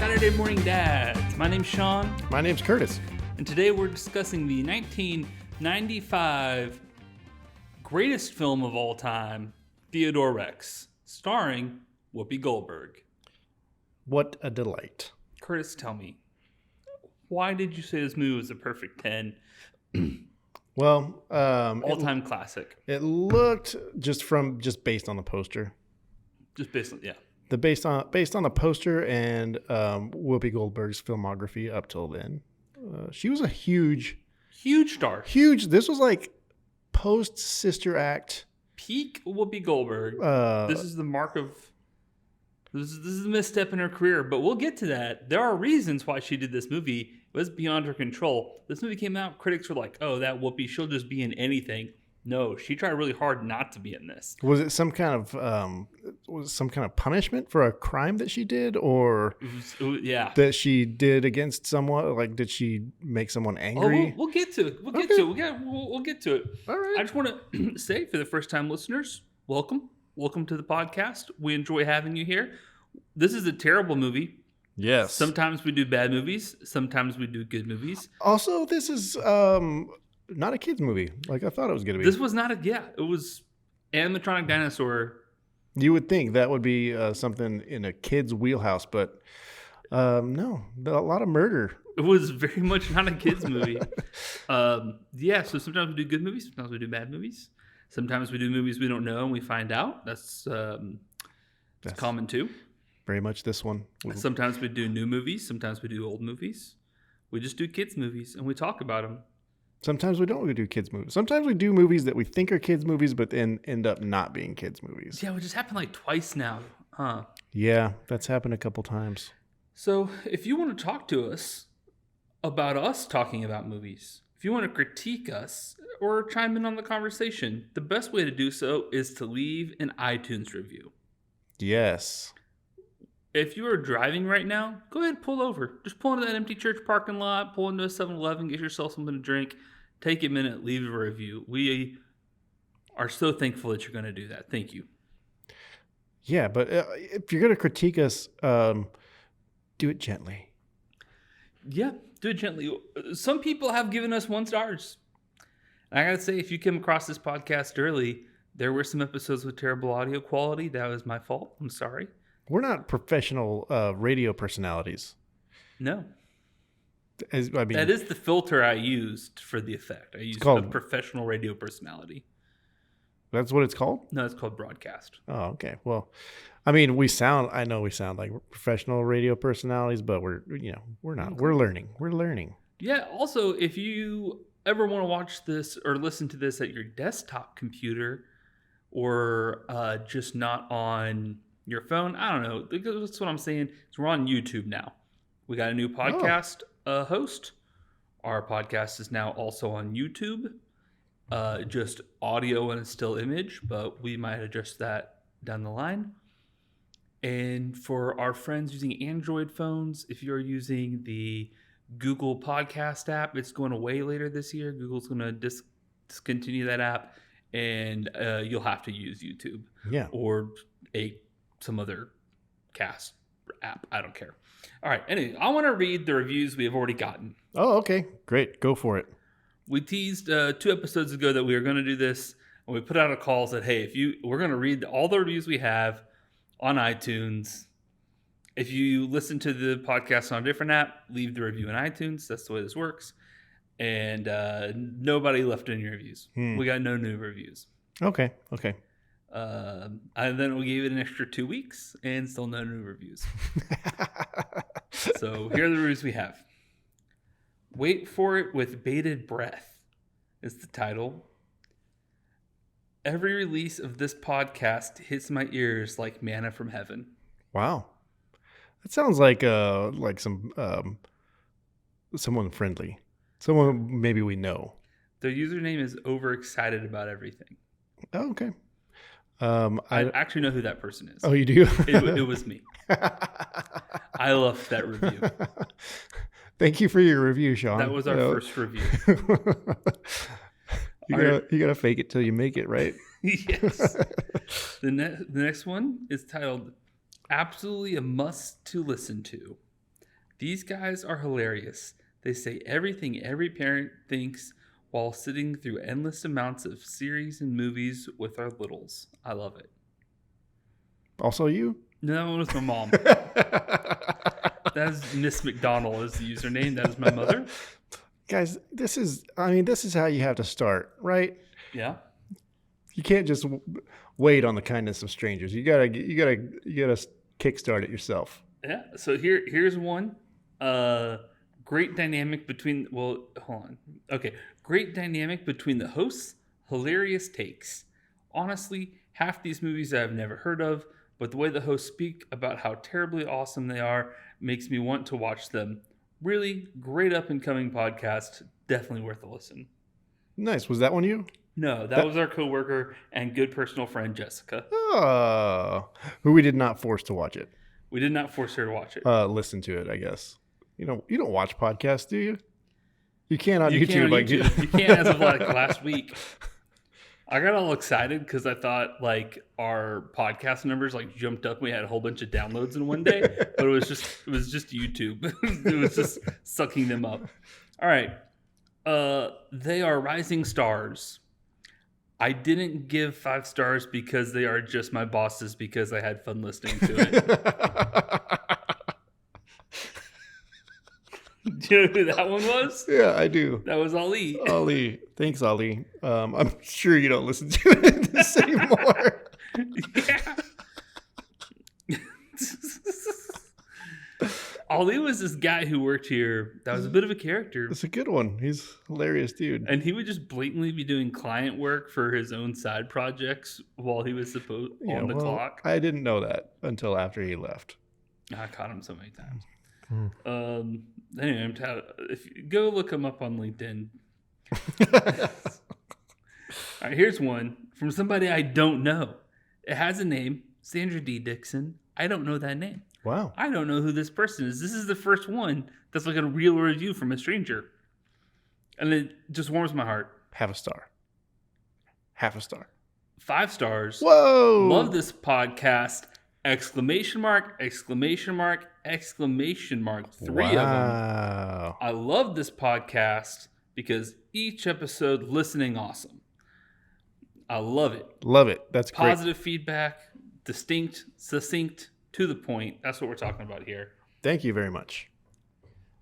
Saturday Morning Dads. My name's Sean. My name's Curtis. And today we're discussing the 1995 greatest film of all time, Theodore Rex, starring Whoopi Goldberg. What a delight. Curtis, tell me, why did you say this movie was a perfect 10? Well, all-time classic. It looked just based on the poster. Just based on, yeah. Based on the poster and Whoopi Goldberg's filmography up till then. She was a huge star. Huge. This was like post Sister Act. Peak Whoopi Goldberg. This is the mark of. This is a misstep in her career, but we'll get to that. There are reasons why she did this movie. It was beyond her control. This movie came out, critics were like, "Oh, that Whoopi, she'll just be in anything." No, she tried really hard not to be in this. Was it some kind of punishment for a crime that she did, or yeah, that she did against someone? Like, did she make someone angry? Oh, we'll get to it. We'll get to it. All right. I just want to say, for the first time listeners, welcome to the podcast. We enjoy having you here. This is a terrible movie. Yes. Sometimes we do bad movies. Sometimes we do good movies. Also, this is not a kid's movie like I thought it was going to be. This was not it was animatronic dinosaur. You would think that would be something in a kid's wheelhouse, but no, a lot of murder. It was very much not a kid's movie. So sometimes we do good movies, sometimes we do bad movies. Sometimes we do movies we don't know and we find out. That's common too. Very much this one. Sometimes we do new movies, sometimes we do old movies. We just do kids movies and we talk about them. Sometimes we don't do kids movies. Sometimes we do movies that we think are kids movies, but then end up not being kids movies. Yeah, it just happened like twice now, huh? Yeah, that's happened a couple times. So if you want to talk to us about us talking about movies, if you want to critique us or chime in on the conversation, the best way to do so is to leave an iTunes review. Yes. If you are driving right now, go ahead and pull over. Just pull into that empty church parking lot, pull into a 7-Eleven, get yourself something to drink, take a minute, leave a review. We are so thankful that you're going to do that. Thank you. Yeah, but if you're going to critique us, do it gently. Yeah, do it gently. Some people have given us 1 stars. And I got to say, if you came across this podcast early, there were some episodes with terrible audio quality. That was my fault. I'm sorry. We're not professional radio personalities. No. That is the filter I used for the effect. I used a professional radio personality. That's what it's called? No, it's called broadcast. Oh, okay. Well, I mean, I know we sound like professional radio personalities, but we're not. Okay. We're learning. Yeah. Also, if you ever want to watch this or listen to this at your desktop computer or just not on your phone, I don't know. That's what I'm saying. So we're on YouTube now. We got a new podcast host. Our podcast is now also on YouTube. Just audio and a still image, but we might adjust that down the line. And for our friends using Android phones, if you're using the Google Podcast app, it's going away later this year. Google's going to discontinue that app, and you'll have to use YouTube. Yeah. Or some other cast app. I don't care. All right. Anyway, I want to read the reviews we have already gotten. Oh, okay. Great. Go for it. We teased 2 episodes ago that we were going to do this, and we put out a call that, hey, we're going to read all the reviews we have on iTunes. If you listen to the podcast on a different app, leave the review in iTunes. That's the way this works. And nobody left any reviews. We got no new reviews. Okay. And then we gave it an extra 2 weeks and still no new reviews. So here are the reviews we have. Wait for it with bated breath is the title. Every release of this podcast hits my ears like manna from heaven. Wow. That sounds like some someone friendly. Someone maybe we know. Their username is overexcited about everything. Oh, okay. I actually know who that person is. Oh, you do? It was me. I loved that review. Thank you for your review, Sean. That was our first review. You gotta fake it till you make it, right? Yes. The next one is titled "Absolutely a Must to Listen to." These guys are hilarious. They say everything every parent thinks while sitting through endless amounts of series and movies with our littles. I love it. Also you? No, that one was my mom. That is Miss McDonnell is the username. That is my mother. Guys, this is how you have to start, right? Yeah. You can't just wait on the kindness of strangers. You gotta kickstart it yourself. Yeah. So here's one. Great dynamic between. Well, hold on. Okay. Great dynamic between the hosts. Hilarious takes. Honestly, half these movies I've never heard of, but the way the hosts speak about how terribly awesome they are makes me want to watch them. Really great up and coming podcast. Definitely worth a listen. Nice. Was that one you? No, that was our coworker and good personal friend Jessica. Oh, who we did not force to watch it. We did not force her to watch it. Listen to it, I guess. You don't watch podcasts, do you? You can't on YouTube. Can't on YouTube. You can't as of like last week. I got all excited because I thought like our podcast numbers like jumped up. We had a whole bunch of downloads in one day, but it was just YouTube. It was just sucking them up. All right. They are rising stars. I didn't give 5 stars because they are just my bosses because I had fun listening to it. Do you know who that one was? Yeah, I do. That was Ali. Ali. Thanks, Ali. I'm sure you don't listen to this anymore. Yeah. Ali was this guy who worked here that was a bit of a character. It's a good one. He's a hilarious dude. And he would just blatantly be doing client work for his own side projects while he was on the clock. I didn't know that until after he left. I caught him so many times. Anyway, if you go look him up on LinkedIn. All right, here's one from somebody I don't know. It has a name, Sandra D. Dixon. I don't know that name. Wow. I don't know who this person is. This is the first one that's like a real review from a stranger. And it just warms my heart. Half a star. 5 stars. Whoa. Love this podcast. Exclamation mark, exclamation mark, exclamation mark. 3 of them. I love this podcast because each episode listening awesome. I love it. Love it. That's great. Positive feedback, distinct, succinct, to the point. That's what we're talking about here. Thank you very much.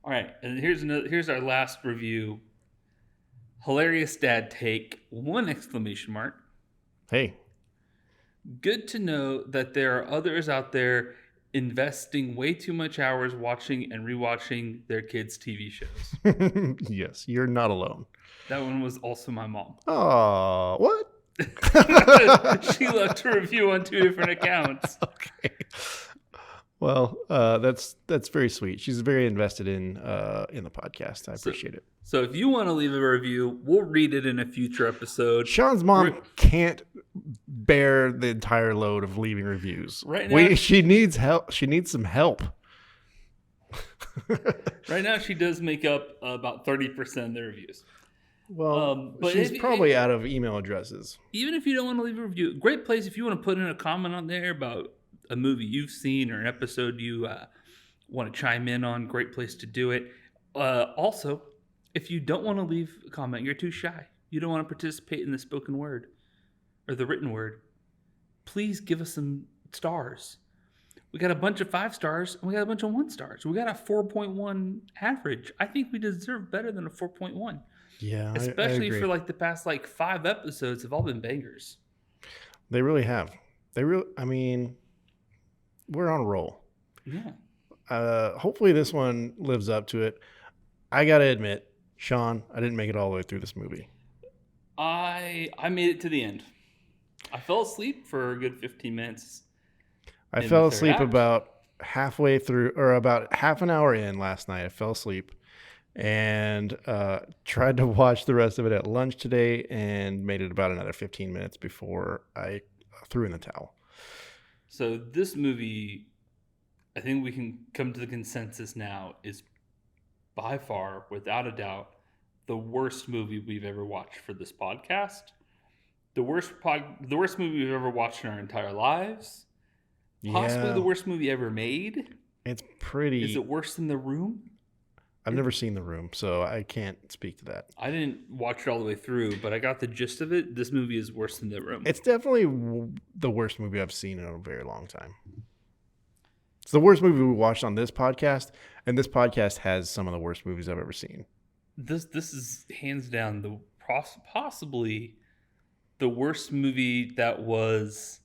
All right, and here's our last review. Hilarious dad take, 1 exclamation mark. Hey. Good to know that there are others out there investing way too much hours watching and rewatching their kids' TV shows. Yes, you're not alone. That one was also my mom. Oh, what? She left a review on 2 different accounts. Okay. Well, that's very sweet. She's very invested in the podcast. I appreciate it. So if you want to leave a review, we'll read it in a future episode. Sean's mom can't bear the entire load of leaving reviews. Right now, she needs help. She needs some help. Right now, she does make up about 30% of the reviews. Well, but she's probably out of email addresses. Even if you don't want to leave a review, great place if you want to put in a comment on there about a movie you've seen or an episode you want to chime in on. Great place to do it. Also, if you don't want to leave a comment, you're too shy, you don't want to participate in the spoken word or the written word, please give us some stars. We got a bunch of 5 stars and we got a bunch of 1 stars. We got a 4.1 average. I think we deserve better than a 4.1. Yeah, especially I agree. For like the past 5 episodes have all been bangers. They really have. I mean, we're on a roll. Yeah. Hopefully this one lives up to it. I gotta admit, Sean, I didn't make it all the way through this movie. I made it to the end. I fell asleep for a good 15 minutes. I fell asleep about halfway through, or about half an hour in last night. I fell asleep and tried to watch the rest of it at lunch today and made it about another 15 minutes before I threw in the towel. So this movie, I think we can come to the consensus now, is by far, without a doubt, the worst movie we've ever watched for this podcast. The worst movie we've ever watched in our entire lives. Possibly the worst movie ever made. It's pretty. Is it worse than The Room? I've never seen The Room, so I can't speak to that. I didn't watch it all the way through, but I got the gist of it. This movie is worse than The Room. It's definitely the worst movie I've seen in a very long time. It's the worst movie we watched on this podcast, and this podcast has some of the worst movies I've ever seen. This is hands down possibly the worst movie that was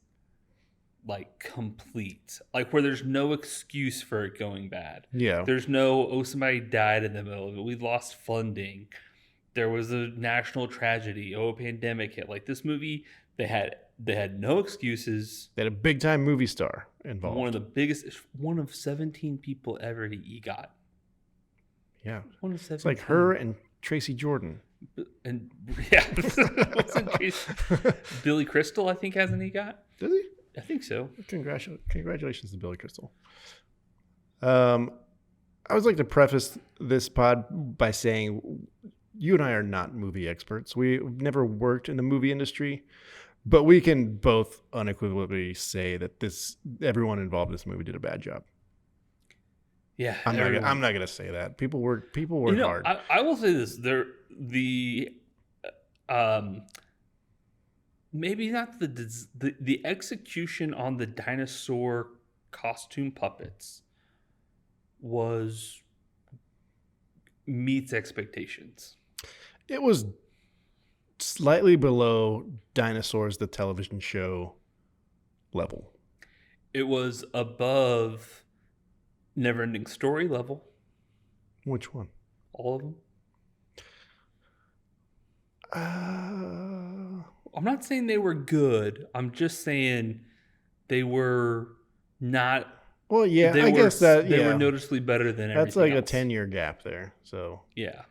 like complete, like where there's no excuse for it going bad. Yeah. There's no, somebody died in the middle of it, we lost funding, there was a national tragedy, a pandemic hit. Like this movie, they had no excuses. They had a big time movie star involved. One of 17 people ever to EGOT. Yeah. One of 17. It's like her and Tracy Jordan. And yeah. Billy Crystal, I think, has an EGOT. Does he? I think so. Congratulations to Billy Crystal. I would like to preface this pod by saying you and I are not movie experts. We've never worked in the movie industry, but we can both unequivocally say that everyone involved in this movie did a bad job. Yeah, I'm not gonna say that. People work hard. I will say this: maybe not the execution on the dinosaur costume puppets meets expectations. It was slightly below Dinosaurs the television show level. It was above Neverending Story level. Which one? All of them. I'm not saying they were good. I'm just saying they were not. Well, yeah, I guess that they were noticeably better than everything. That's like else. a 10-year gap there. So yeah.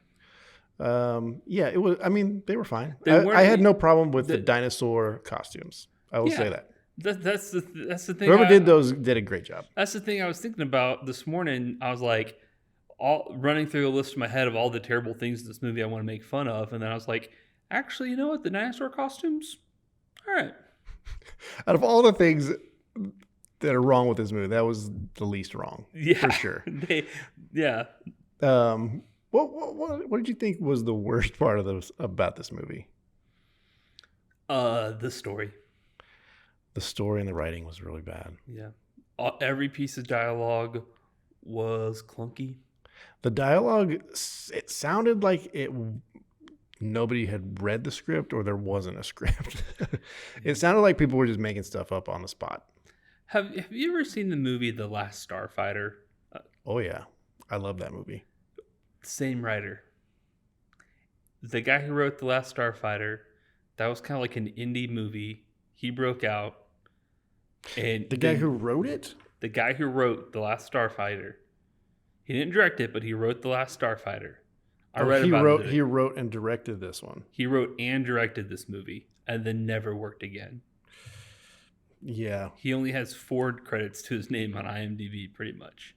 Yeah, it was. I mean, they were fine. I had no problem with the dinosaur costumes. I will say that. That's the thing. Whoever did those did a great job. That's the thing I was thinking about this morning. I was like, running through a list in my head of all the terrible things in this movie I want to make fun of, and then I was like, actually, you know what? The dinosaur costumes, all right. Out of all the things that are wrong with this movie, that was the least wrong. Yeah, for sure. What did you think was the worst part about this movie? The story. The story and the writing was really bad. Yeah. Every piece of dialogue was clunky. The dialogue, it sounded like nobody had read the script or there wasn't a script. It sounded like people were just making stuff up on the spot. Have you ever seen the movie The Last Starfighter? Oh, yeah. I love that movie. Same writer. The guy who wrote The Last Starfighter, that was kind of like an indie movie. He broke out. And the guy who wrote it? The guy who wrote The Last Starfighter. He didn't direct it, but he wrote The Last Starfighter. He wrote and directed this one. He wrote and directed this movie and then never worked again. Yeah. He only has 4 credits to his name on IMDb, pretty much.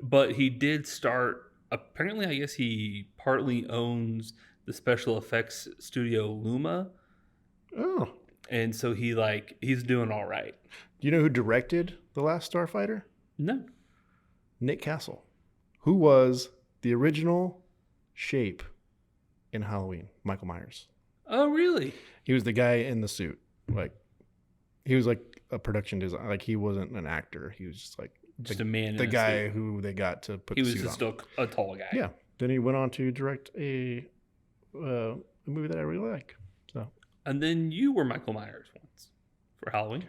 But he did start, apparently, I guess he partly owns the special effects studio Luma. Oh. And so he's doing all right. Do you know who directed The Last Starfighter? No. Nick Castle, who was the original Shape in Halloween, Michael Myers. Oh, really? He was the guy in the suit. Like, he was like a production designer. Like, he wasn't an actor. He was just like a man. The guy who they got to put the suit on. He was just a tall guy. Yeah. Then he went on to direct a movie that I really like. So. And then you were Michael Myers once for Halloween.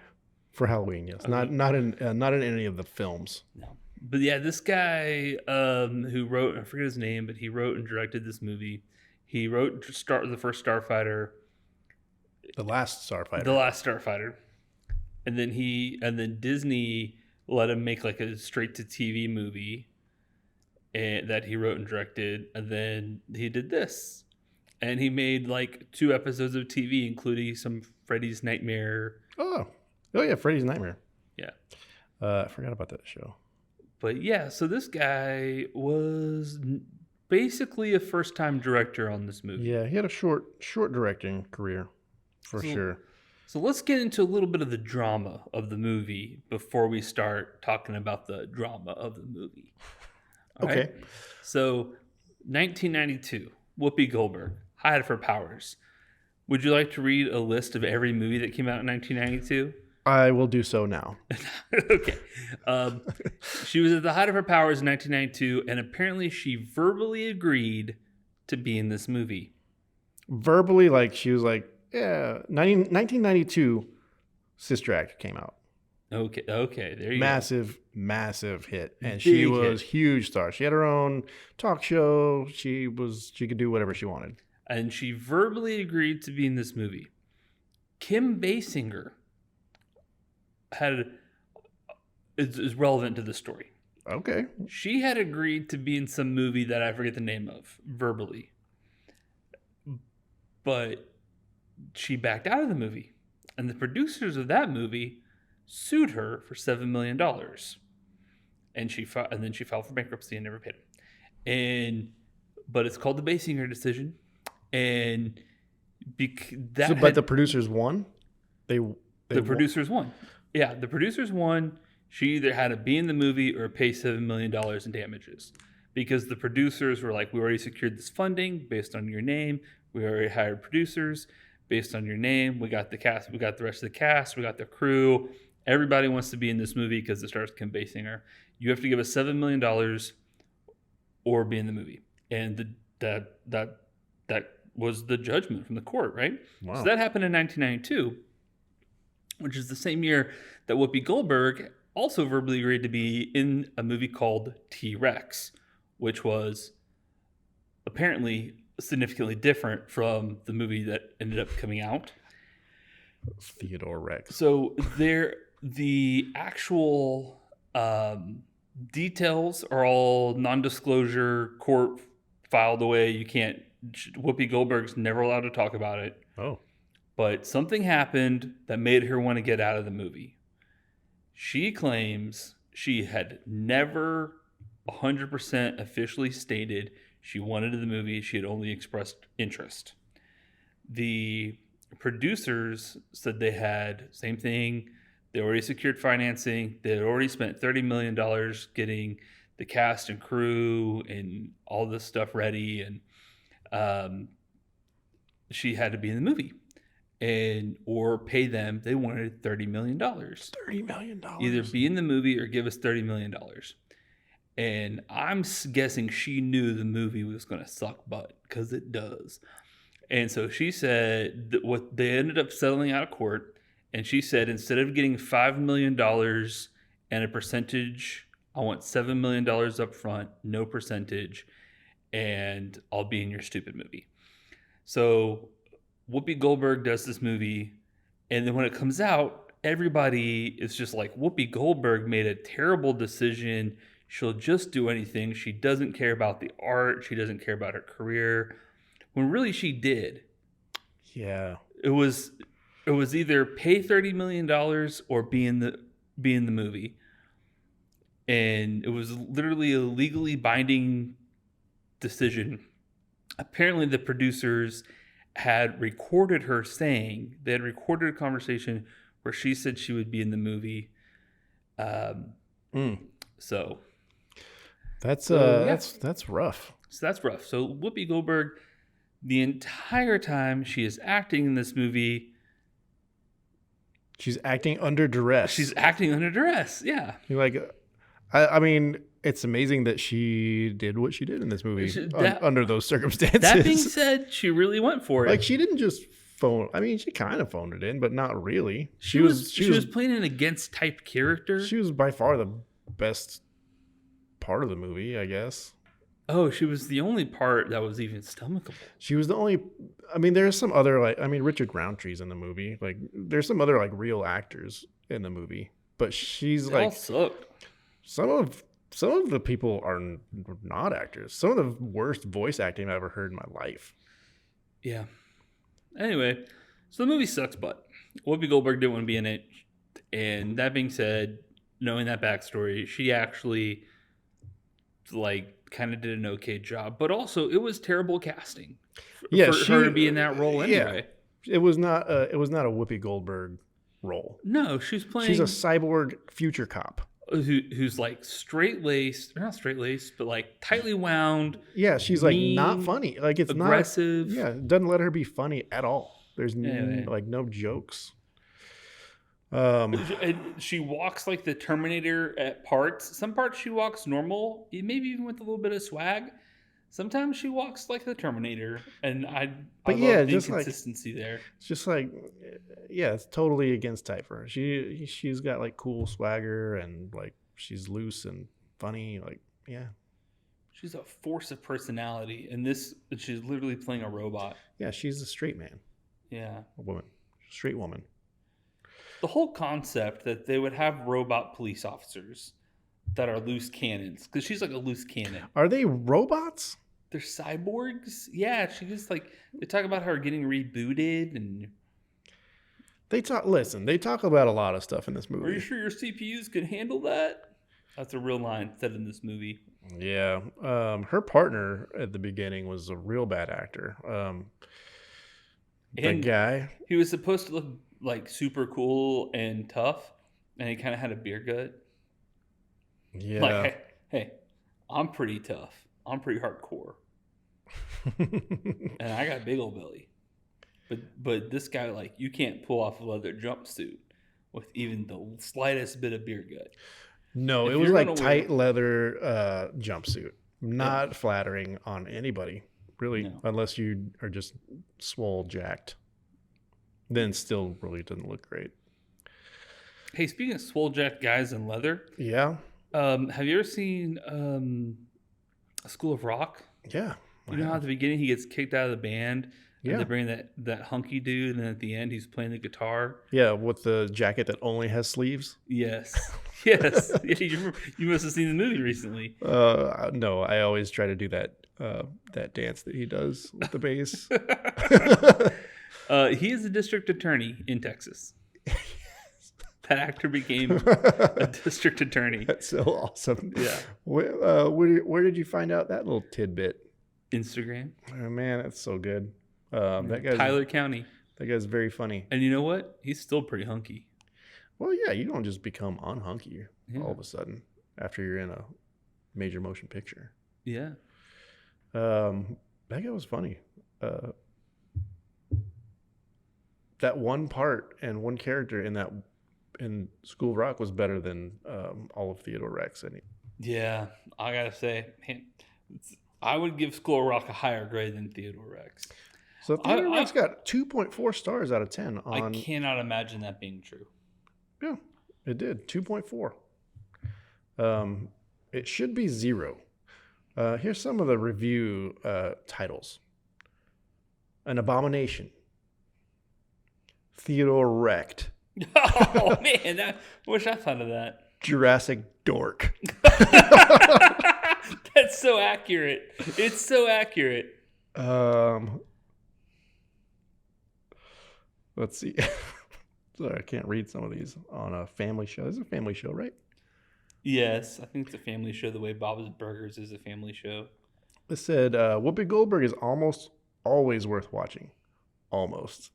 For Halloween, yes. Okay. Not in any of the films. No. But yeah, this guy who wrote, I forget his name, but he wrote and directed this movie. He wrote the first Starfighter. The Last Starfighter. The Last Starfighter. And then Disney let him make like a straight to TV movie that he wrote and directed. And then he did this. And he made like 2 episodes of TV, including some Freddy's Nightmare. Oh yeah, Freddy's Nightmare. Yeah. I forgot about that show. But yeah, so this guy was basically a first-time director on this movie. Yeah, he had a short directing career, for sure. So let's get into a little bit of the drama of the movie before we start talking about the drama of the movie. All Okay. right? So 1992, Whoopi Goldberg, height of her powers. Would you like to read a list of every movie that came out in 1992? I will do so now. Okay. She was at the height of her powers in 1992, and apparently she verbally agreed to be in this movie. Verbally, like she was like, yeah, 1992, Sister Act came out. Okay, there you Massive hit. And Big she was hit. huge star. She had her own talk show. She could do whatever she wanted. go. And she verbally agreed to be in this movie. Kim Basinger is relevant to the story. Okay. She had agreed to be in some movie that I forget the name of, verbally. But she backed out of the movie. And the producers of that movie sued her for $7 million. And then she filed for bankruptcy and never paid them. But it's called the Basinger decision. And but the producers won? The producers won. Yeah, the producers won. She either had to be in the movie or pay $7 million in damages. Because the producers were like, we already secured this funding based on your name. We already hired producers based on your name. We got the cast. We got the rest of the cast. We got the crew. Everybody wants to be in this movie because it stars Kim Basinger. You have to give us $7 million or be in the movie. And that was the judgment from the court, right? Wow. So that happened in 1992, which is the same year that Whoopi Goldberg also verbally agreed to be in a movie called T-Rex, which was apparently significantly different from the movie that ended up coming out. Theodore Rex. So the actual details are all non-disclosure, court filed away. You can't. Whoopi Goldberg's never allowed to talk about it. Oh. But something happened that made her want to get out of the movie. She claims she had never 100% officially stated she wanted the movie. She had only expressed interest. The producers said they had same thing. They already secured financing. They had already spent $30 million getting the cast and crew and all this stuff ready. And she had to be in the movie or pay them. They wanted $30 million. $30 million. Either be in the movie or give us $30 million. And I'm guessing she knew the movie was going to suck butt, because it does. And so she said that what they ended up settling out of court. And she said, instead of getting $5 million and a percentage, I want $7 million up front, no percentage, and I'll be in your stupid movie. So Whoopi Goldberg does this movie, and then when it comes out, everybody is just like, Whoopi Goldberg made a terrible decision. She'll just do anything. She doesn't care about the art. She doesn't care about her career. When really she did. Yeah. It was either pay $30 million or be in the movie. And it was literally a legally binding decision. Apparently the producers had recorded her saying, they had recorded a conversation where she said she would be in the movie. So that's rough. So that's rough. So Whoopi Goldberg, the entire time she is acting in this movie, she's acting under duress. Yeah. You're like, I mean, it's amazing that she did what she did in this movie under those circumstances. That being said, she really went for it. Like, she didn't just phone. I mean, she kind of phoned it in, but not really. She was playing an against type character. She was by far the best part of the movie, I guess. Oh, she was the only part that was even stomachable. She was the only. I mean, there's some other Richard Roundtree's in the movie. Like, there's some other real actors in the movie, but she's they all suck. Some of the people are not actors. Some of the worst voice acting I've ever heard in my life. Yeah. Anyway, so the movie sucks butt. Whoopi Goldberg didn't want to be in it. And that being said, knowing that backstory, she actually kind of did an okay job. But also, it was terrible casting for her to be in that role anyway. It was not a Whoopi Goldberg role. No, she's playing. She's a cyborg future cop. Who's like straight laced, not straight laced, but like tightly wound. Yeah, she's mean, like not funny. Like it's aggressive. Yeah, it doesn't let her be funny at all. There's like no jokes. She walks like the Terminator at parts. Some parts she walks normal, maybe even with a little bit of swag. Sometimes she walks like the Terminator, and I love the inconsistency there. It's just like, yeah, it's totally against type for her. She's got like cool swagger and like she's loose and funny. Like, yeah, she's a force of personality. And she's literally playing a robot. Yeah, she's a straight man. Yeah, a woman, straight woman. The whole concept that they would have robot police officers that are loose cannons, because she's like a loose cannon. Are they robots? They're cyborgs. Yeah, she just like they talk about her getting rebooted, and they talk about a lot of stuff in this movie. Are you sure your CPUs can handle that? That's a real line said in this movie. Yeah, her partner at the beginning was a real bad actor. The guy, he was supposed to look like super cool and tough, and he kind of had a beer gut. Yeah. Like, hey, I'm pretty tough. I'm pretty hardcore. And I got a big old belly. But this guy, like, you can't pull off a leather jumpsuit with even the slightest bit of beer gut. No, it was like tight leather jumpsuit. Not flattering on anybody, really, unless you are just swole jacked. Then still really doesn't look great. Hey, speaking of swole jacked guys in leather. Yeah. Have you ever seen School of Rock? Yeah. You know how at the beginning he gets kicked out of the band? And they bring that hunky dude, and at the end he's playing the guitar. Yeah, with the jacket that only has sleeves. Yes. Yes. You must have seen the movie recently. No, I always try to do that dance that he does with the bass. He is a district attorney in Texas. That actor became a district attorney. That's so awesome. Yeah. Where did you find out that little tidbit? Instagram. Oh, man, that's so good. That guy's Tyler County. That guy's very funny. And you know what? He's still pretty hunky. Well, yeah, you don't just become unhunky all of a sudden after you're in a major motion picture. Yeah. That guy was funny. That one part and one character in School of Rock was better than all of Theodore Rex. Yeah, I gotta say, man, I would give School of Rock a higher grade than Theodore Rex. So Theodore Rex got 2.4 stars out of 10. I cannot imagine that being true. Yeah, it did. 2.4. It should be 0. Here's some of the review titles. An Abomination. Theodore Wrecked. Oh, man. I wish I thought of that. Jurassic Dork. That's so accurate. It's so accurate. Let's see. Sorry, I can't read some of these on a family show. This is a family show, right? Yes, I think it's a family show the way Bob's Burgers is a family show. It said, Whoopi Goldberg is almost always worth watching. Almost.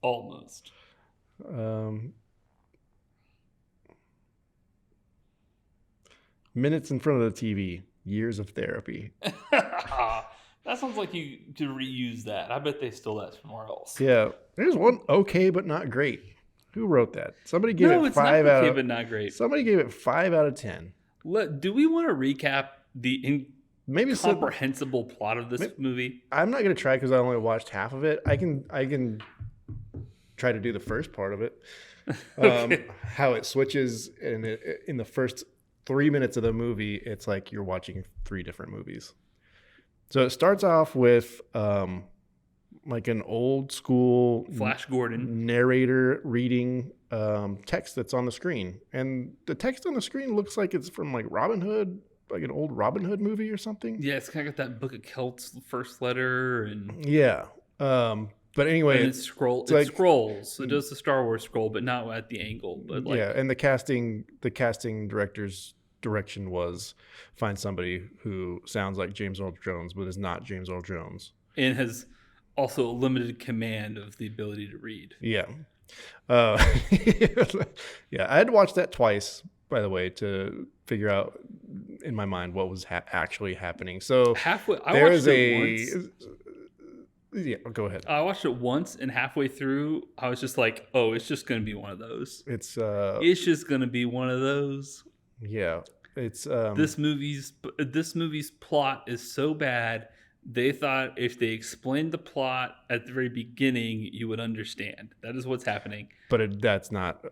Minutes in front of the TV. Years of therapy. That sounds like you to reuse that. I bet they stole that somewhere else. Yeah. There's one okay but not great. Who wrote that? Somebody gave it 5 not out okay, of but not great. Somebody gave it 5 out of 10. Do we want to recap the incomprehensible plot of this movie? I'm not going to try because I only watched half of it. I can try to do the first part of it. Okay. How it switches in the first 3 minutes of the movie, it's like you're watching 3 different movies. So it starts off with like an old school Flash Gordon narrator reading text that's on the screen. And the text on the screen looks like it's from like Robin Hood, like an old Robin Hood movie or something. Yeah, it's kind of got that Book of Kelt's first letter. And yeah. But anyway, and it scrolls. It does the Star Wars scroll, but not at the angle. But like, yeah, and the casting director's direction was find somebody who sounds like James Earl Jones, but is not James Earl Jones, and has also a limited command of the ability to read. Yeah. Yeah, I had to watch that twice, by the way, to figure out in my mind what was actually happening. So Halfway, I there watched is it once. Yeah, go ahead. I watched it once, and halfway through, I was just like, "Oh, it's just going to be one of those. It's just going to be one of those." Yeah, it's This movie's plot is so bad. They thought if they explained the plot at the very beginning, you would understand. That is what's happening. But that's not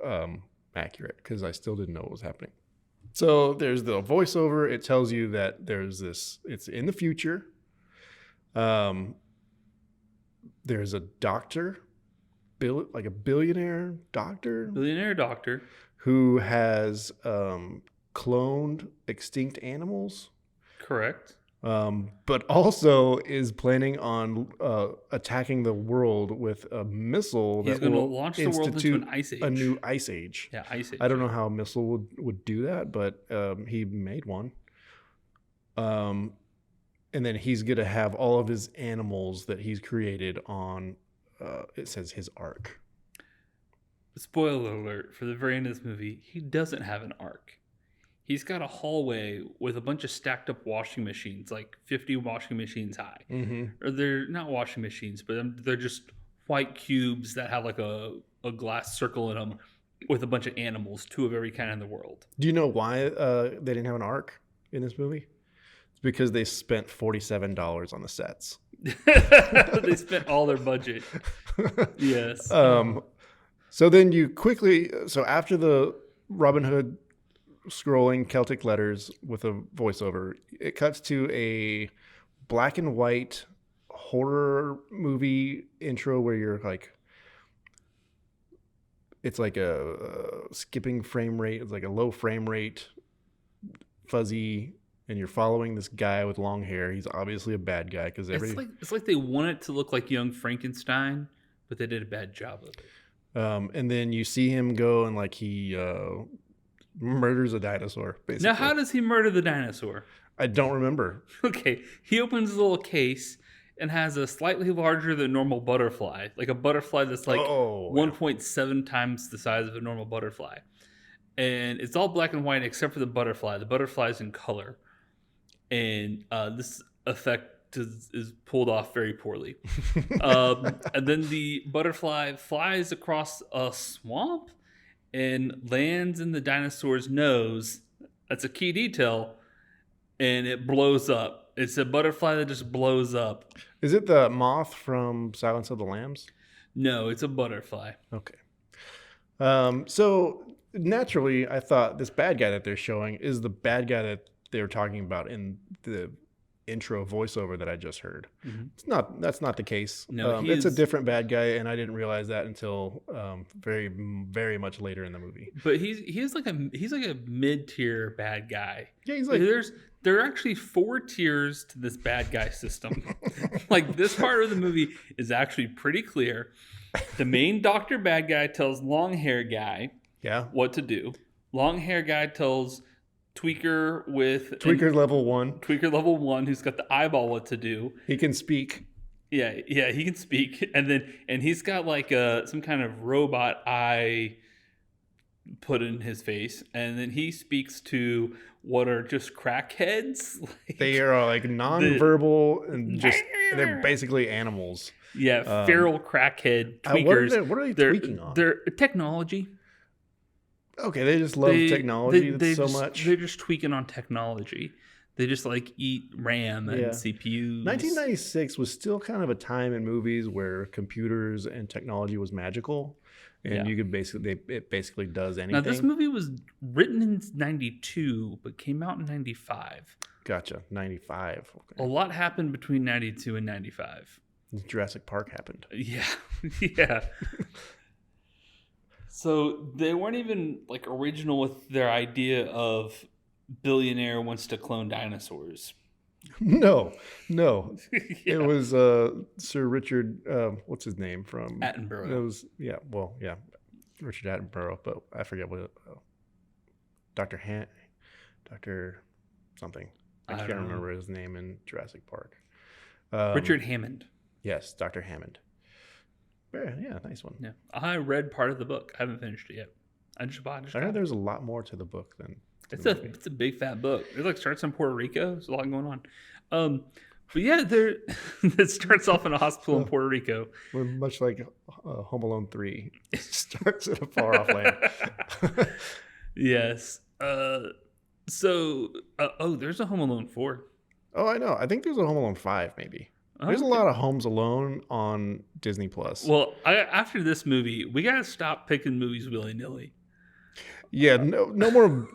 accurate, because I still didn't know what was happening. So there's the voiceover. It tells you that there's this. It's in the future. There's a doctor, like a billionaire doctor, who has cloned extinct animals. Correct. But also is planning on attacking the world with a missile. He's going to launch the world into an ice age. A new ice age. Yeah, ice age. I don't know how a missile would do that, but he made one. And then he's going to have all of his animals that he's created on, it says his ark. Spoiler alert, for the very end of this movie, he doesn't have an ark. He's got a hallway with a bunch of stacked up washing machines, like 50 washing machines high. Mm-hmm. Or they're not washing machines, but they're just white cubes that have like a glass circle in them with a bunch of animals, 2 of every kind in the world. Do you know why they didn't have an ark in this movie? It's because they spent $47 on the sets. They spent all their budget. Yes. So then so after the Robin Hood scrolling Celtic letters with a voiceover, it cuts to a black and white horror movie intro where you're like, it's like a skipping frame rate. It's like a low frame rate, fuzzy, and you're following this guy with long hair. He's obviously a bad guy because it's like they want it to look like Young Frankenstein, but they did a bad job of it. And then you see him go and like he murders a dinosaur, basically. Now, how does he murder the dinosaur? I don't remember. Okay, he opens a little case and has a slightly larger than normal butterfly, like a butterfly that's like 1.7 times the size of a normal butterfly. And it's all black and white except for the butterfly. The butterfly's in color. And this effect is pulled off very poorly. And then the butterfly flies across a swamp and lands in the dinosaur's nose. That's a key detail. And it blows up. It's a butterfly that just blows up. Is it the moth from Silence of the Lambs? No, it's a butterfly. Okay. So naturally, I thought this bad guy that they're showing is the bad guy that they were talking about in the intro voiceover that I just heard. Mm-hmm. That's not the case. No, it's a different bad guy, and I didn't realize that until very, very much later in the movie. But he's like a mid-tier bad guy. Yeah, he's like there are actually 4 tiers to this bad guy system. Like, this part of the movie is actually pretty clear. The main doctor bad guy tells long hair guy what to do. Long hair guy tells Tweaker level 1. Tweaker level 1, who's got the eyeball what to do. He can speak. Yeah, he can speak. And he's got like some kind of robot eye put in his face. And then he speaks to what are just crackheads. Like, they are like nonverbal and just they're basically animals. Yeah, feral crackhead tweakers. What are they tweaking on? They're technology. Okay, they just love technology so much. They're just tweaking on technology. They just like eat RAM and CPUs. 1996 was still kind of a time in movies where computers and technology was magical, and you could it basically does anything. Now, this movie was written in 92, but came out in 95. Gotcha, 95. Okay. A lot happened between 92 and 95. Jurassic Park happened. Yeah, yeah. So they weren't even like original with their idea of billionaire wants to clone dinosaurs. No. It was Sir Richard. What's his name from Attenborough? It was Richard Attenborough, but I forget what. Dr. something. I can't remember his name in Jurassic Park. Richard Hammond. Yes, Dr. Hammond. Yeah, nice one. Yeah, I read part of the book. I haven't finished it yet. I heard there's a lot more to the book than it's a big fat book. It like starts in Puerto Rico. There's a lot going on. But yeah, it starts off in a hospital in Puerto Rico. We're much like Home Alone 3. It starts in a far off land. Yes. There's a Home Alone 4. Oh, I know. I think there's a Home Alone 5 maybe. There's a lot of Homes Alone on Disney Plus. Well, after this movie, we gotta stop picking movies willy nilly. Yeah, no more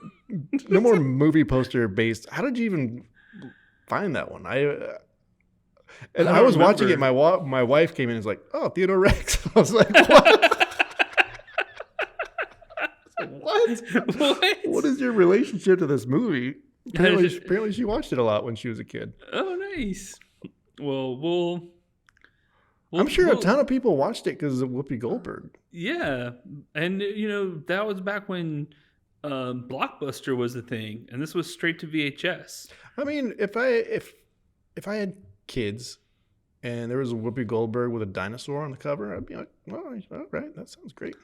movie poster based. How did you even find that one? I was watching it. My wife came in and was like, "Oh, Theodore Rex." I was like, "What? What? What is your relationship to this movie?" Apparently, she watched it a lot when she was a kid. Oh, nice. Well, I'm sure a ton of people watched it because of Whoopi Goldberg. Yeah, and that was back when Blockbuster was a thing, and this was straight to VHS. I mean, if I had kids and there was a Whoopi Goldberg with a dinosaur on the cover, I'd be like, well, all right, that sounds great.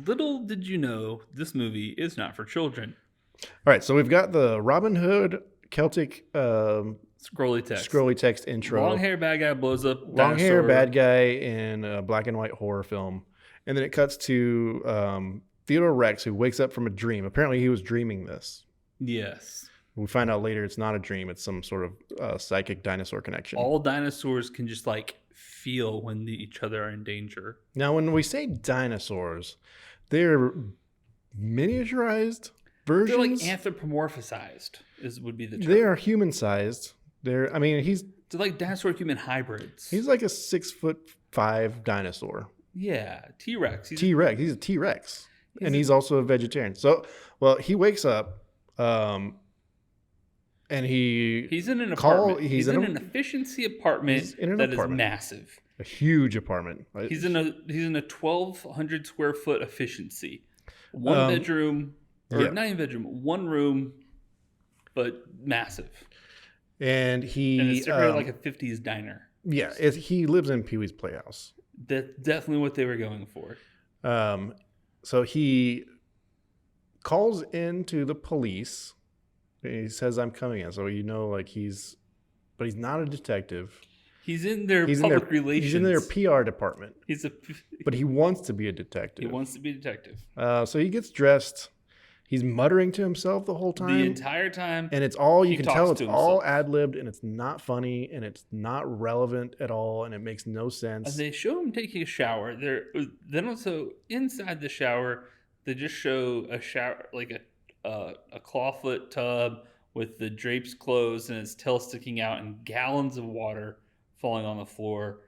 Little did you know, this movie is not for children. All right, so we've got the Robin Hood Celtic scrolly text intro. Long hair bad guy blows up dinosaur. Long hair bad guy in a black and white horror film. And then it cuts to Theodore Rex, who wakes up from a dream. Apparently he was dreaming this. Yes. We find out later it's not a dream. It's some sort of psychic dinosaur connection. All dinosaurs can just feel when each other are in danger. Now, when we say dinosaurs, they're miniaturized versions. They're anthropomorphized would be the term. They are human-sized. They're like dinosaur human hybrids. He's like a 6'5" dinosaur. Yeah, T-Rex. He's a T-Rex. And he's also a vegetarian. So, he wakes up and he's in an apartment. He's in an efficiency apartment that is massive. A huge apartment. He's in a 1,200 square foot efficiency. One bedroom, or not even bedroom, one room, but massive. And it's decorated like a 50s diner. Yeah, he lives in Pee-wee's Playhouse. That's definitely what they were going for. So he calls into the police. He says, "I'm coming in." So but he's not a detective. He's in their public relations. He's in their PR department. But he wants to be a detective. He wants to be a detective. So he gets dressed. He's muttering to himself the whole time. The entire time. And it's all, you can tell it's all ad-libbed, and it's not funny, and it's not relevant at all, and it makes no sense. They show him taking a shower. Then also inside the shower, they just show a shower, like a clawfoot tub with the drapes closed and its tail sticking out and gallons of water falling on the floor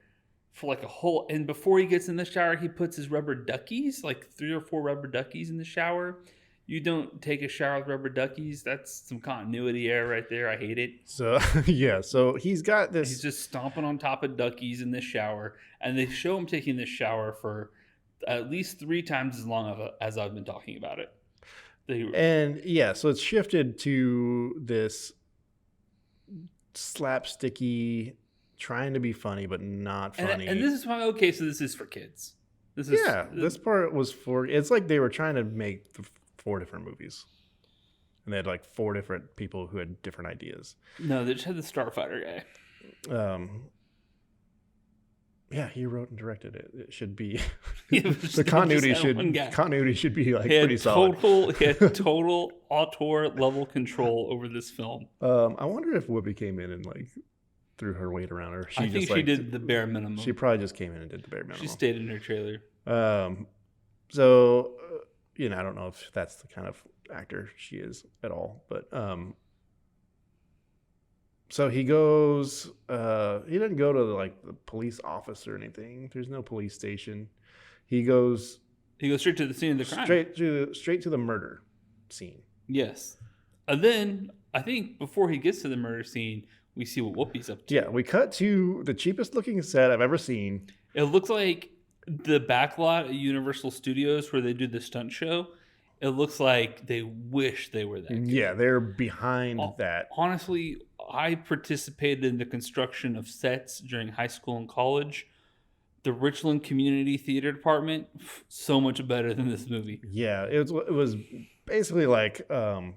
for like a whole. And before he gets in the shower, he puts his rubber duckies, like 3 or 4 rubber duckies in the shower. You don't take a shower with rubber duckies. That's some continuity error right there. I hate it. So, yeah. So he's got this. He's just stomping on top of duckies in the shower. And they show him taking this shower for at least 3 times as long as I've been talking about it. So it's shifted to this slapsticky, trying to be funny, but not funny. And this is why, okay, so this is for kids. This part was for, it's like they were trying to make 4 different movies. And they had like 4 different people who had different ideas. No, they just had the Starfighter guy. Yeah, he wrote and directed it. It should be the continuity should be like pretty solid. He had total auteur level control over this film. I wonder if Whoopi came in and like threw her weight around, or I think she did the bare minimum. She probably just came in and did the bare minimum. She stayed in her trailer. So I don't know if that's the kind of actor she is at all, but so he goes. He doesn't go to the police office or anything. There's no police station. He goes straight to the scene of the crime. Straight to the murder scene. Yes, and then I think before he gets to the murder scene, we see what Whoopi's up to. Yeah, we cut to the cheapest looking set I've ever seen. It looks like the backlot at Universal Studios where they do the stunt show. It looks like they wish they were there. Yeah, they're behind that. Honestly, I participated in the construction of sets during high school and college. The Richland Community Theater Department, so much better than this movie. Yeah, it was basically like, You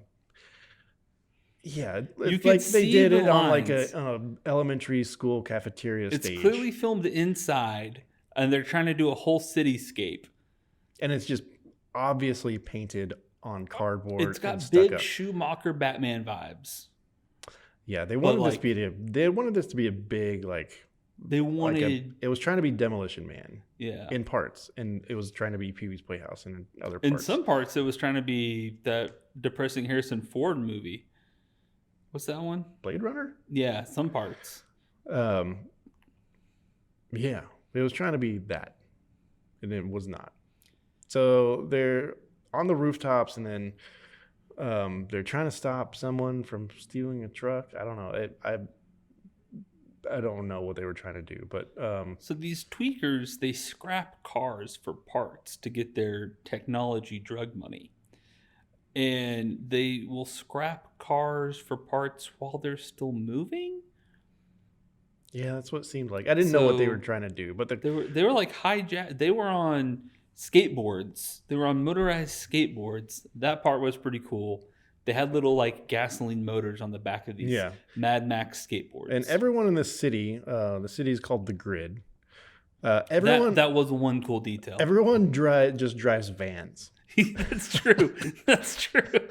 could like see they did the it on like lines. a elementary school cafeteria It's stage. clearly filmed inside, and they're trying to do a whole cityscape. And it's just obviously painted on cardboard. It's got and stuck big up. Schumacher Batman vibes. Yeah, they wanted this to be a big They wanted. it was trying to be Demolition Man. Yeah. In parts, and it was trying to be Pee-wee's Playhouse in other parts. In some parts, it was trying to be that depressing Harrison Ford movie. What's that one? Blade Runner? Yeah, some parts. Yeah, it was trying to be that, and it was not. So they're on the rooftops, and then they're trying to stop someone from stealing a truck. I don't know. I don't know what they were trying to do, but so these tweakers, they scrap cars for parts to get their technology drug money. And they will scrap cars for parts while they're still moving? Yeah, that's what it seemed like. I didn't know what they were trying to do, but they were like hijack. They were on skateboards. They were on motorized skateboards. That part was pretty cool. They had little like gasoline motors on the back of these Mad Max skateboards. And everyone in this city, the city is called the Grid. Everyone that was one cool detail. Everyone just drives vans. That's true. That's true.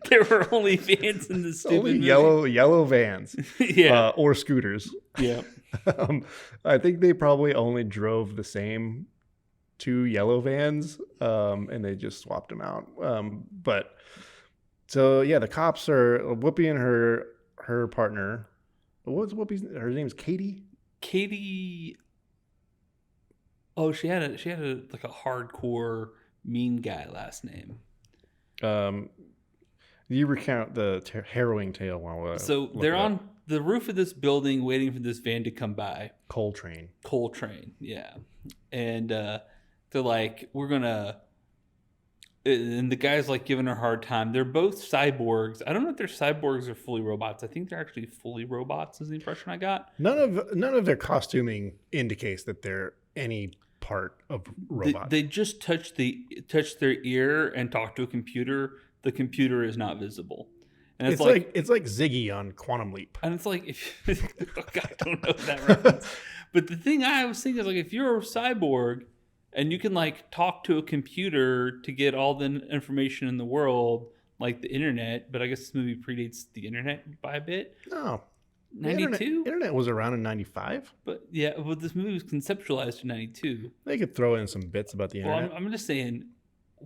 There were only vans in the stupid only movie. yellow vans. Yeah. Or scooters. Yeah. I think they probably only drove the same 2 yellow vans, and they just swapped them out. But so yeah, the cops are Whoopi and her partner. What's Whoopi's? Her name's Katie. Katie. Oh, she had a like a hardcore mean guy last name. You recount the harrowing tale while so they're on the roof of this building waiting for this van to come by. Coal train, yeah. And they're like, we're gonna, and the guy's like giving her a hard time. They're both cyborgs. I don't know if they're cyborgs or fully robots. I think they're actually fully robots is the impression I got. None of their costuming indicates that they're any part of robots. They just touch their ear and talk to a computer. The computer is not visible. And it's like Ziggy on Quantum Leap. And it's like, I don't know that reference. But the thing I was thinking is like, if you're a cyborg and you can like talk to a computer to get all the information in the world, like the internet, but I guess this movie predates the internet by a bit. No. 92? Internet was around in 95. But yeah, well, this movie was conceptualized in 92. They could throw in some bits about the internet. Well, I'm just saying,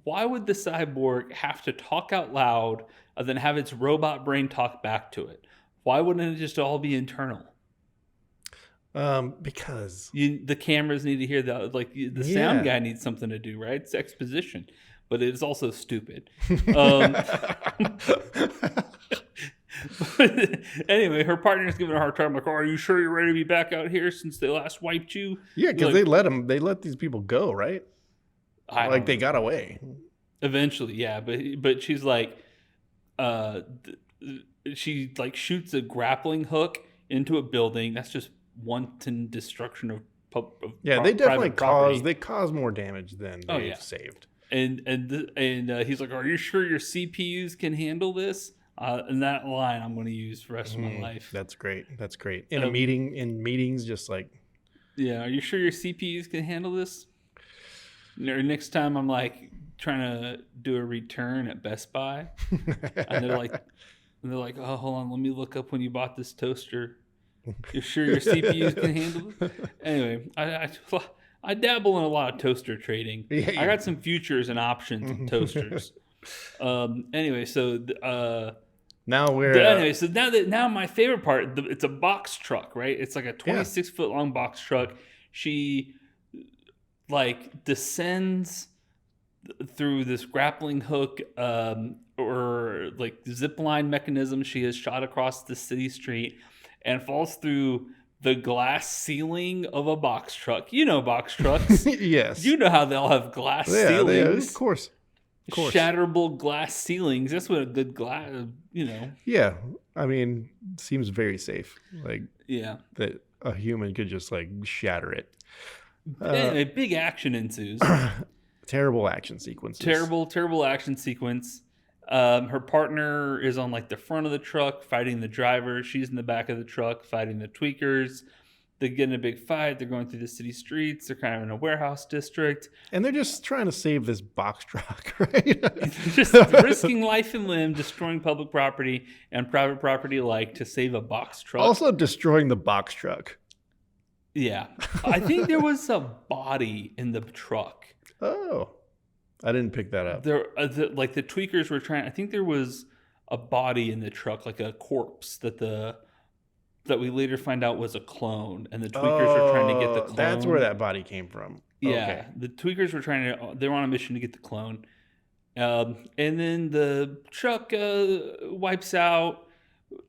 why would the cyborg have to talk out loud and then have its robot brain talk back to it? Why wouldn't it just all be internal? Because the cameras need to hear that. Like the sound guy needs something to do, right? It's exposition, but it is also stupid. Anyway, her partner's giving her a hard time. Like, are you sure you're ready to be back out here since they last wiped you? Yeah, because like, they let these people go, right? They got away. Eventually, yeah. But she's like, she like shoots a grappling hook into a building. That's just wanton destruction of they definitely cause more damage than they've saved. And he's like, are you sure your CPUs can handle this? And that line I'm going to use for the rest of my life. That's great. In meetings, just like, yeah. Are you sure your CPUs can handle this? Or next time I'm like trying to do a return at Best Buy, and they're like, oh, hold on, let me look up when you bought this toaster. You're sure your CPUs can handle it? Anyway, I dabble in a lot of toaster trading. Yeah. I got some futures and options in toasters. Anyway, so now my favorite part, it's a box truck, right? It's like a 26-foot long box truck. She like descends through this grappling hook or like zip line mechanism she has shot across the city street and falls through the glass ceiling of a box truck. You know box trucks. Yes. You know how they all have glass ceilings. Of course. Shatterable glass ceilings. That's what a good glass, Yeah, I mean, seems very safe. Yeah. That a human could just shatter it. Anyway, big action ensues. Terrible action sequences. Terrible action sequence. Her partner is on the front of the truck fighting the driver. She's in the back of the truck fighting the tweakers. They get in a big fight. They're going through the city streets. They're kind of in a warehouse district. And they're just trying to save this box truck, right? Just risking life and limb, destroying public property and private property alike to save a box truck. Also destroying the box truck. Yeah. I think there was a body in the truck. Oh. I didn't pick that up. The tweakers were trying... I think there was a body in the truck, like a corpse that we later find out was a clone, and the tweakers were trying to get the clone. That's where that body came from. Yeah, okay. The tweakers were they were on a mission to get the clone. And then the truck wipes out.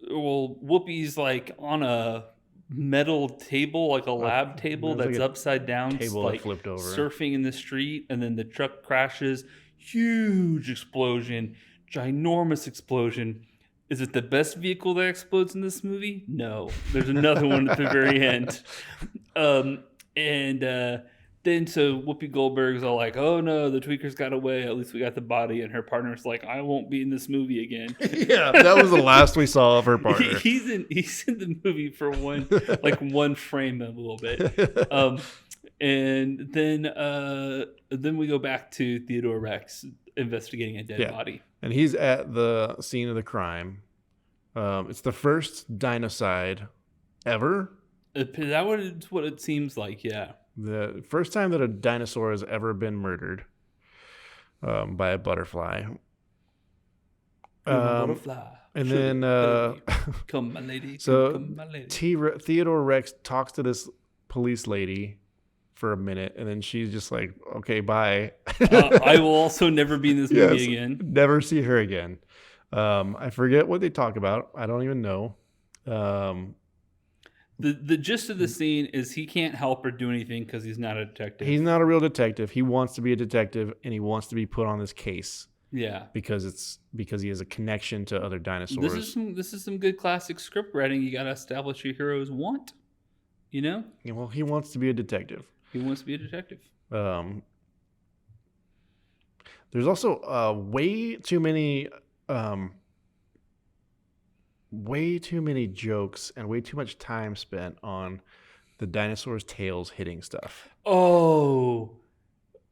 Well, Whoopi's on a metal table, like a lab table that's upside down, table that flipped over, surfing in the street, and then the truck crashes. Huge explosion, ginormous explosion. Is it the best vehicle that explodes in this movie? No. There's another one at the very end. Then Whoopi Goldberg's all like, oh no, the tweakers got away. At least we got the body. And her partner's like, I won't be in this movie again. Yeah, that was the last we saw of her partner. He's in the movie for one frame a little bit. And then we go back to Theodore Rex investigating a dead body. And he's at the scene of the crime. It's the first dinocide ever. That's what it seems like, yeah. The first time that a dinosaur has ever been murdered by a butterfly. Butterfly. And then... come, my lady. So come, my lady. Theodore Rex talks to this police lady for a minute, and then she's just like, okay, bye. I will also never be in this movie again. Never see her again. I forget what they talk about. I don't even know. The gist of the scene is he can't help or do anything because he's not a detective. He's not a real detective. He wants to be a detective, and he wants to be put on this case. Yeah, because he has a connection to other dinosaurs. This is some good classic script writing. You got to establish your hero's want. Yeah, well, he wants to be a detective. He wants to be a detective. There's also way too many jokes and way too much time spent on the dinosaurs' tails hitting stuff. Oh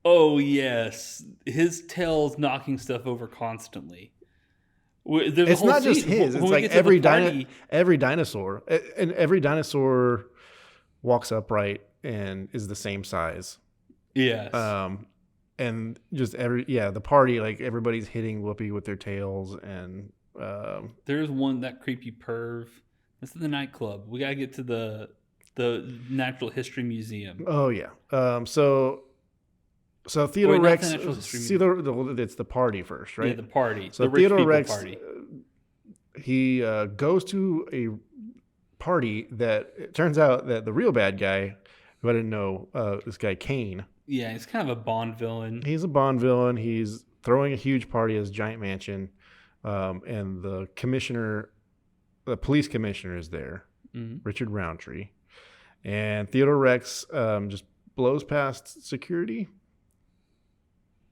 yes, his tail's knocking stuff over constantly. It's not just his. It's like every dinosaur, and every dinosaur walks upright and is the same size. Yes. And just the party, like everybody's hitting Whoopi with their tails, and there's that creepy perv. That's the nightclub. We gotta get to the Natural History Museum. Oh yeah. So Theodore Rex. It's the party first, right? Yeah, the party. So the Theodore Rex, party. He goes to a party that it turns out that the real bad guy, who I didn't know, this guy Kane. Yeah, he's kind of a Bond villain. He's a Bond villain. He's throwing a huge party at his giant mansion, and the police commissioner is there, Richard Roundtree, and Theodore Rex just blows past security.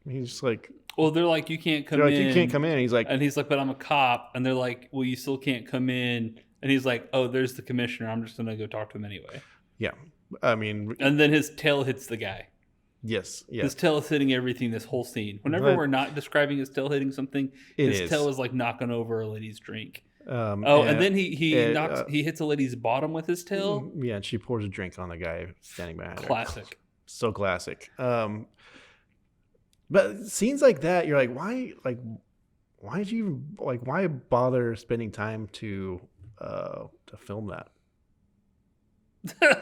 He's just like, well, they're like, you can't come in. You can't come in. He's like, but I'm a cop, and they're like, well, you still can't come in. And he's like, oh, there's the commissioner. I'm just gonna go talk to him anyway. Yeah, I mean, and then his tail hits the guy. Yes. His tail is hitting everything this whole scene. Whenever we're not describing his tail hitting something, his tail is like knocking over a lady's drink. And then he hits a lady's bottom with his tail. Yeah, and she pours a drink on the guy standing behind her. Classic. So classic. But scenes like that, you're like, why did you why bother spending time to film that?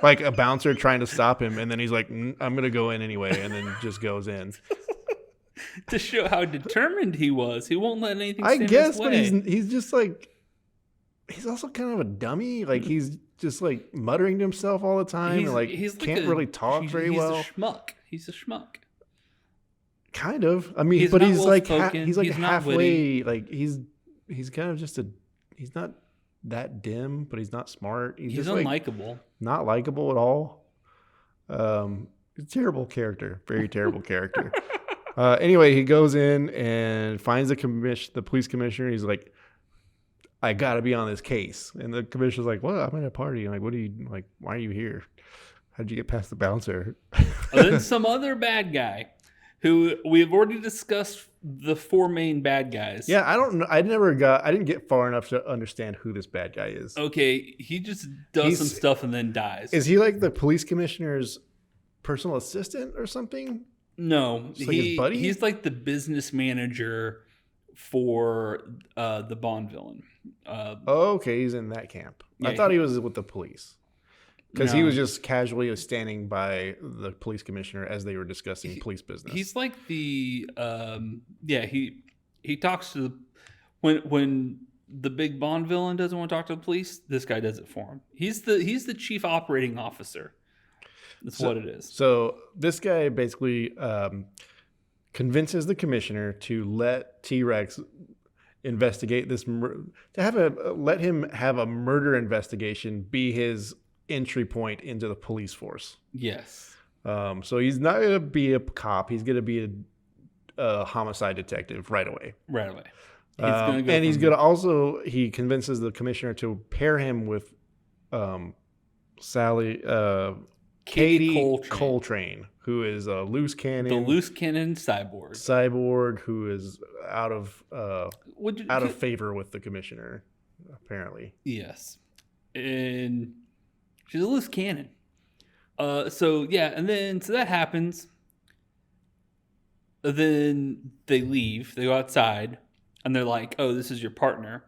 Like a bouncer trying to stop him, and then he's like, I'm gonna go in anyway, and then just goes in to show how determined he was. He won't let anything stand his way. But he's just like, he's also kind of a dummy. Like he's just like muttering to himself all the time, and like can't really talk very well. He's a schmuck. Kind of. I mean, He's but not he's like well-spoken. he's like He's not halfway. witty. Like he's kind of just he's not that dim, but he's not smart. He's just like unlikable. not likable at all. Terrible character, very terrible character. Anyway, he goes in and finds the police commissioner. He's like, I gotta be on this case. And the commissioner's like, well, I'm at a party. I'm like, what are you like? Why are you here? How'd you get past the bouncer? And then some other bad guy who we've already discussed the 4 main bad guys. Yeah, I don't know. I didn't get far enough to understand who this bad guy is. Okay, he just does some stuff and then dies. Is he like the police commissioner's personal assistant or something? No, like his buddy? He's like the business manager for the Bond villain. Okay, he's in that camp. Yeah, I thought he was with the police. Because he No. was just casually standing by the police commissioner as they were discussing police business. He's like the he talks to when the big Bond villain doesn't want to talk to the police, this guy does it for him. He's the chief operating officer. That's what it is. So this guy basically convinces the commissioner to let T-Rex investigate this, let him have a murder investigation be his entry point into the police force. Yes. So he's not going to be a cop. He's going to be a homicide detective right away. Right away. He convinces the commissioner to pair him with Katie Coltrane, who is a loose cannon. The loose cannon cyborg. Cyborg who is out of favor with the commissioner, apparently. Yes. And she's a loose cannon. So that happens. Then they leave. They go outside, and they're like, "Oh, this is your partner."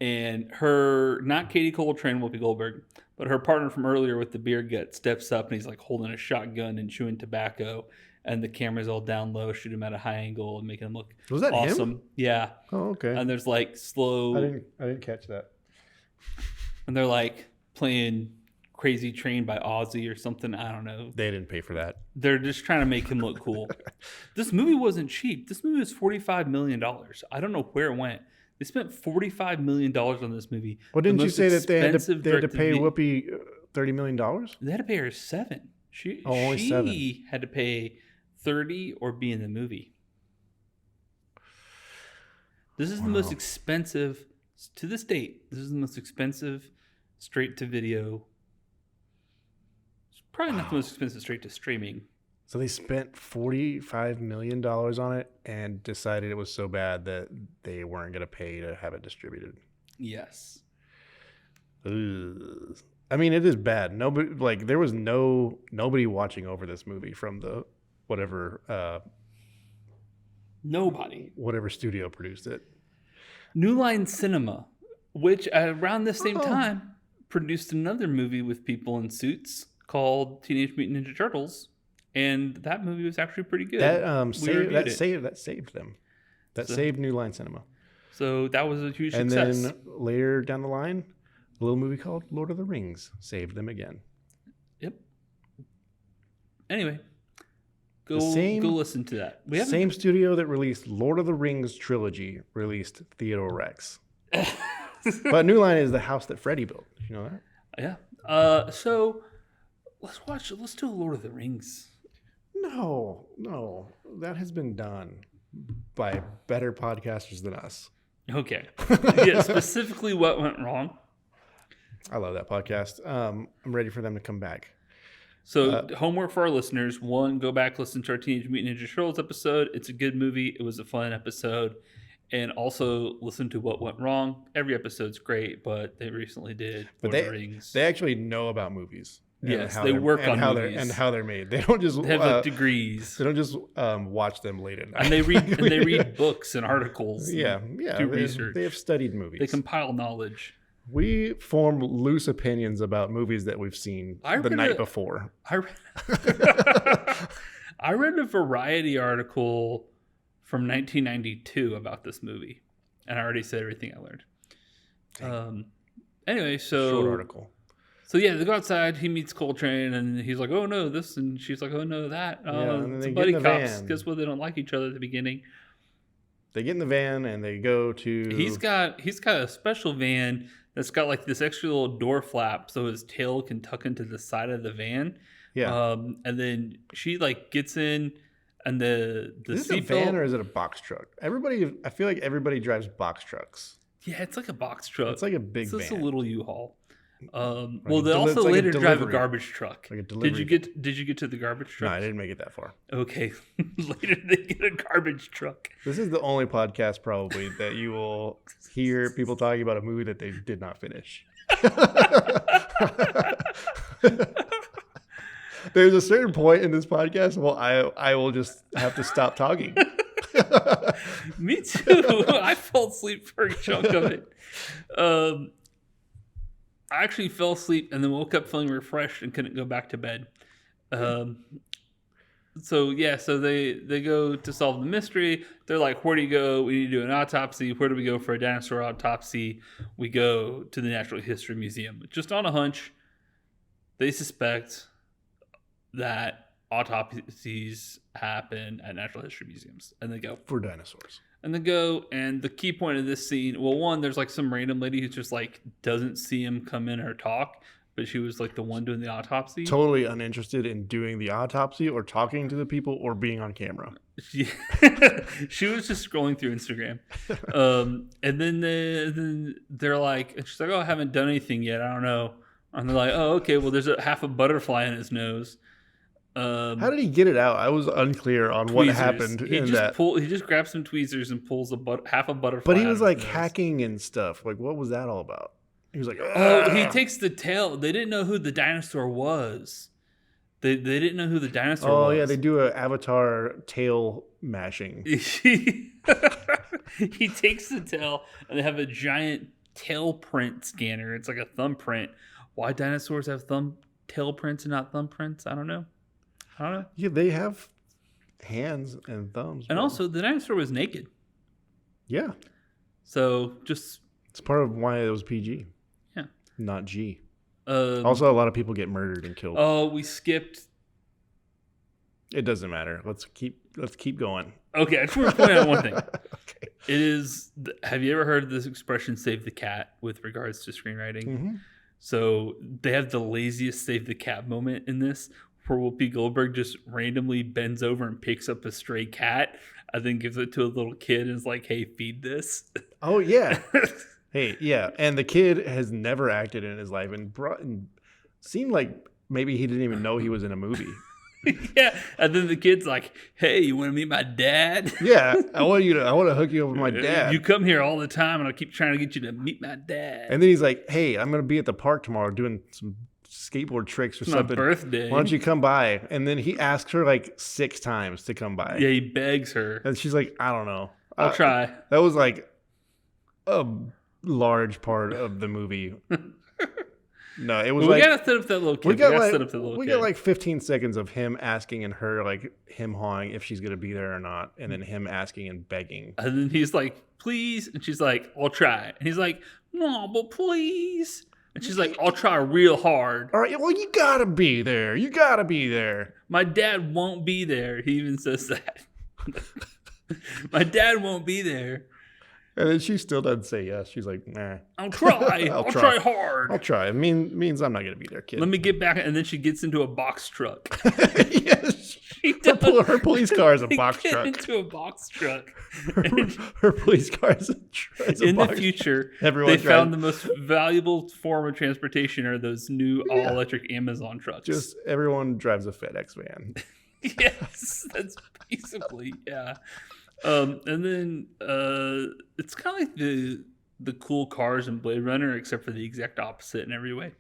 And not Katie Coltrane, Whoopi Goldberg, but her partner from earlier with the beard gut steps up, and he's like holding a shotgun and chewing tobacco, and the camera's all down low, shoot him at a high angle and making him look Was that awesome. him? Yeah. Oh, okay. And there's like slow. I didn't catch that. And they're like playing Crazy Train by Ozzy or something. I don't know. They didn't pay for that. They're just trying to make him look cool. This movie wasn't cheap. This movie was $45 million. I don't know where it went. They spent $45 million on this movie. Well, didn't you say that they had to pay Whoopi $30 million? They had to pay her $7 million. Only $7 million had to pay $30 million or be in the movie. This is the most expensive, to this date, this is the most expensive straight-to-video. It's probably not the most expensive straight-to-streaming. So they spent $45 million on it and decided it was so bad that they weren't going to pay to have it distributed. Yes. Ugh. I mean, it is bad. There was nobody watching over this movie from the whatever studio produced it. New Line Cinema, which around the same time produced another movie with people in suits called Teenage Mutant Ninja Turtles. And that movie was actually pretty good. That saved them. That saved New Line Cinema. So that was a huge and success. And then later down the line, a little movie called Lord of the Rings saved them again. Yep. Anyway, go listen to that. Same studio that released Lord of the Rings trilogy released Theodore Rex. But New Line is the house that Freddy built. Did you know that? Yeah. So let's do Lord of the Rings. No, that has been done by better podcasters than us. Okay. Yeah, specifically what went wrong. I love that podcast. I'm ready for them to come back. So homework for our listeners. 1, go back, listen to our Teenage Mutant Ninja Turtles episode. It's a good movie. It was a fun episode. And also listen to what went wrong. Every episode's great, but they recently did Lord of the Rings. They actually know about movies. Yes, they work on movies and how they're made. They don't just have degrees. They don't just watch them late at night. And they read books and articles. Yeah. Do research. They have studied movies. They compile knowledge. We form loose opinions about movies that we've seen the night before. I read a Variety article from 1992 about this movie, and I already said everything I learned. Anyway, so short article. So yeah, they go outside. He meets Coltrane, and he's like, "Oh no, this," and she's like, "Oh no, that." And It's they a get buddy in the cops. van. Guess what? They don't like each other at the beginning. They get in the van and they go to. He's got a special van that's got like this extra little door flap, so his tail can tuck into the side of the van. Yeah. And then she like gets in, and the is it a van or is it a box truck? I feel like everybody drives box trucks. Yeah, it's like a box truck. It's like a big van. It's a little U-Haul. Well, they also later drive a garbage truck. Like a delivery. Did you get to the garbage truck? No, I didn't make it that far. Okay. Later they get a garbage truck. This is the only podcast probably that you will hear people talking about a movie that they did not finish. There's a certain point in this podcast where I will just have to stop talking. Me too. I fell asleep for a chunk of it. I actually fell asleep and then woke up feeling refreshed and couldn't go back to bed. So they go to solve the mystery. They're like, where do you go? We need to do an autopsy. Where do we go for a dinosaur autopsy? We go to the Natural History Museum. Just on a hunch, they suspect that autopsies happen at natural history museums. And they go. For dinosaurs. And they go, and the key point of this scene, well, one, there's like some random lady who just like doesn't see him come in or talk, but she was like the one doing the autopsy. Totally uninterested in doing the autopsy or talking to the people or being on camera. She was just scrolling through Instagram. And then they're like, and she's like, oh, I haven't done anything yet. I don't know. And they're like, oh, okay, well, there's half a butterfly in his nose. How did he get it out? I was unclear on what happened in that. He just grabs some tweezers and pulls half a butterfly. But he was like hacking and stuff. Like, what was that all about? He was like, oh, he takes the tail. They didn't know who the dinosaur was. They didn't know who the dinosaur was. Oh yeah, they do an Avatar tail mashing. He takes the tail and they have a giant tail print scanner. It's like a thumbprint. Why dinosaurs have tail prints and not thumbprints? I don't know. Yeah, they have hands and thumbs. And also, the dinosaur was naked. Yeah. So, it's part of why it was PG. Yeah. Not G. Also, a lot of people get murdered and killed. Oh, we skipped. It doesn't matter. Let's keep going. Okay, I just want to point out one thing. Okay. It is. Have you ever heard of this expression, save the cat, with regards to screenwriting? Mm-hmm. So, they have the laziest save the cat moment in this, where Whoopi Goldberg just randomly bends over and picks up a stray cat and then gives it to a little kid and is like, hey, feed this. Oh, yeah. Hey, yeah. And the kid has never acted in his life and seemed like maybe he didn't even know he was in a movie. Yeah. And then the kid's like, hey, you want to meet my dad? Yeah. I want to hook you up with my dad. You come here all the time and I keep trying to get you to meet my dad. And then he's like, hey, I'm going to be at the park tomorrow doing some skateboard tricks or something. My birthday. Why don't you come by? And then he asks her like 6 times to come by. Yeah, he begs her. And she's like, I don't know. I'll try. That was like a large part of the movie. No, it was we gotta set up that little kid. We got like 15 seconds of him asking and her like him hawing if she's gonna be there or not, and then him asking and begging. And then he's like, please, and she's like, I'll try. And he's like, no, but please. And she's like, I'll try real hard. All right, well, you gotta be there. You gotta be there. My dad won't be there. He even says that. My dad won't be there. And then she still doesn't say yes. She's like, nah. I'll try. I'll try hard. I'll try. It means I'm not going to be there, kid. Let me get back. And then she gets into a box truck. Yes. Her police car is a box truck. Into a box truck. Her police car is a box truck. In the future, they found the most valuable form of transportation are those new all-electric Amazon trucks. Just everyone drives a FedEx van. Yes, that's basically, yeah. And then it's kind of like the cool cars in Blade Runner, except for the exact opposite in every way.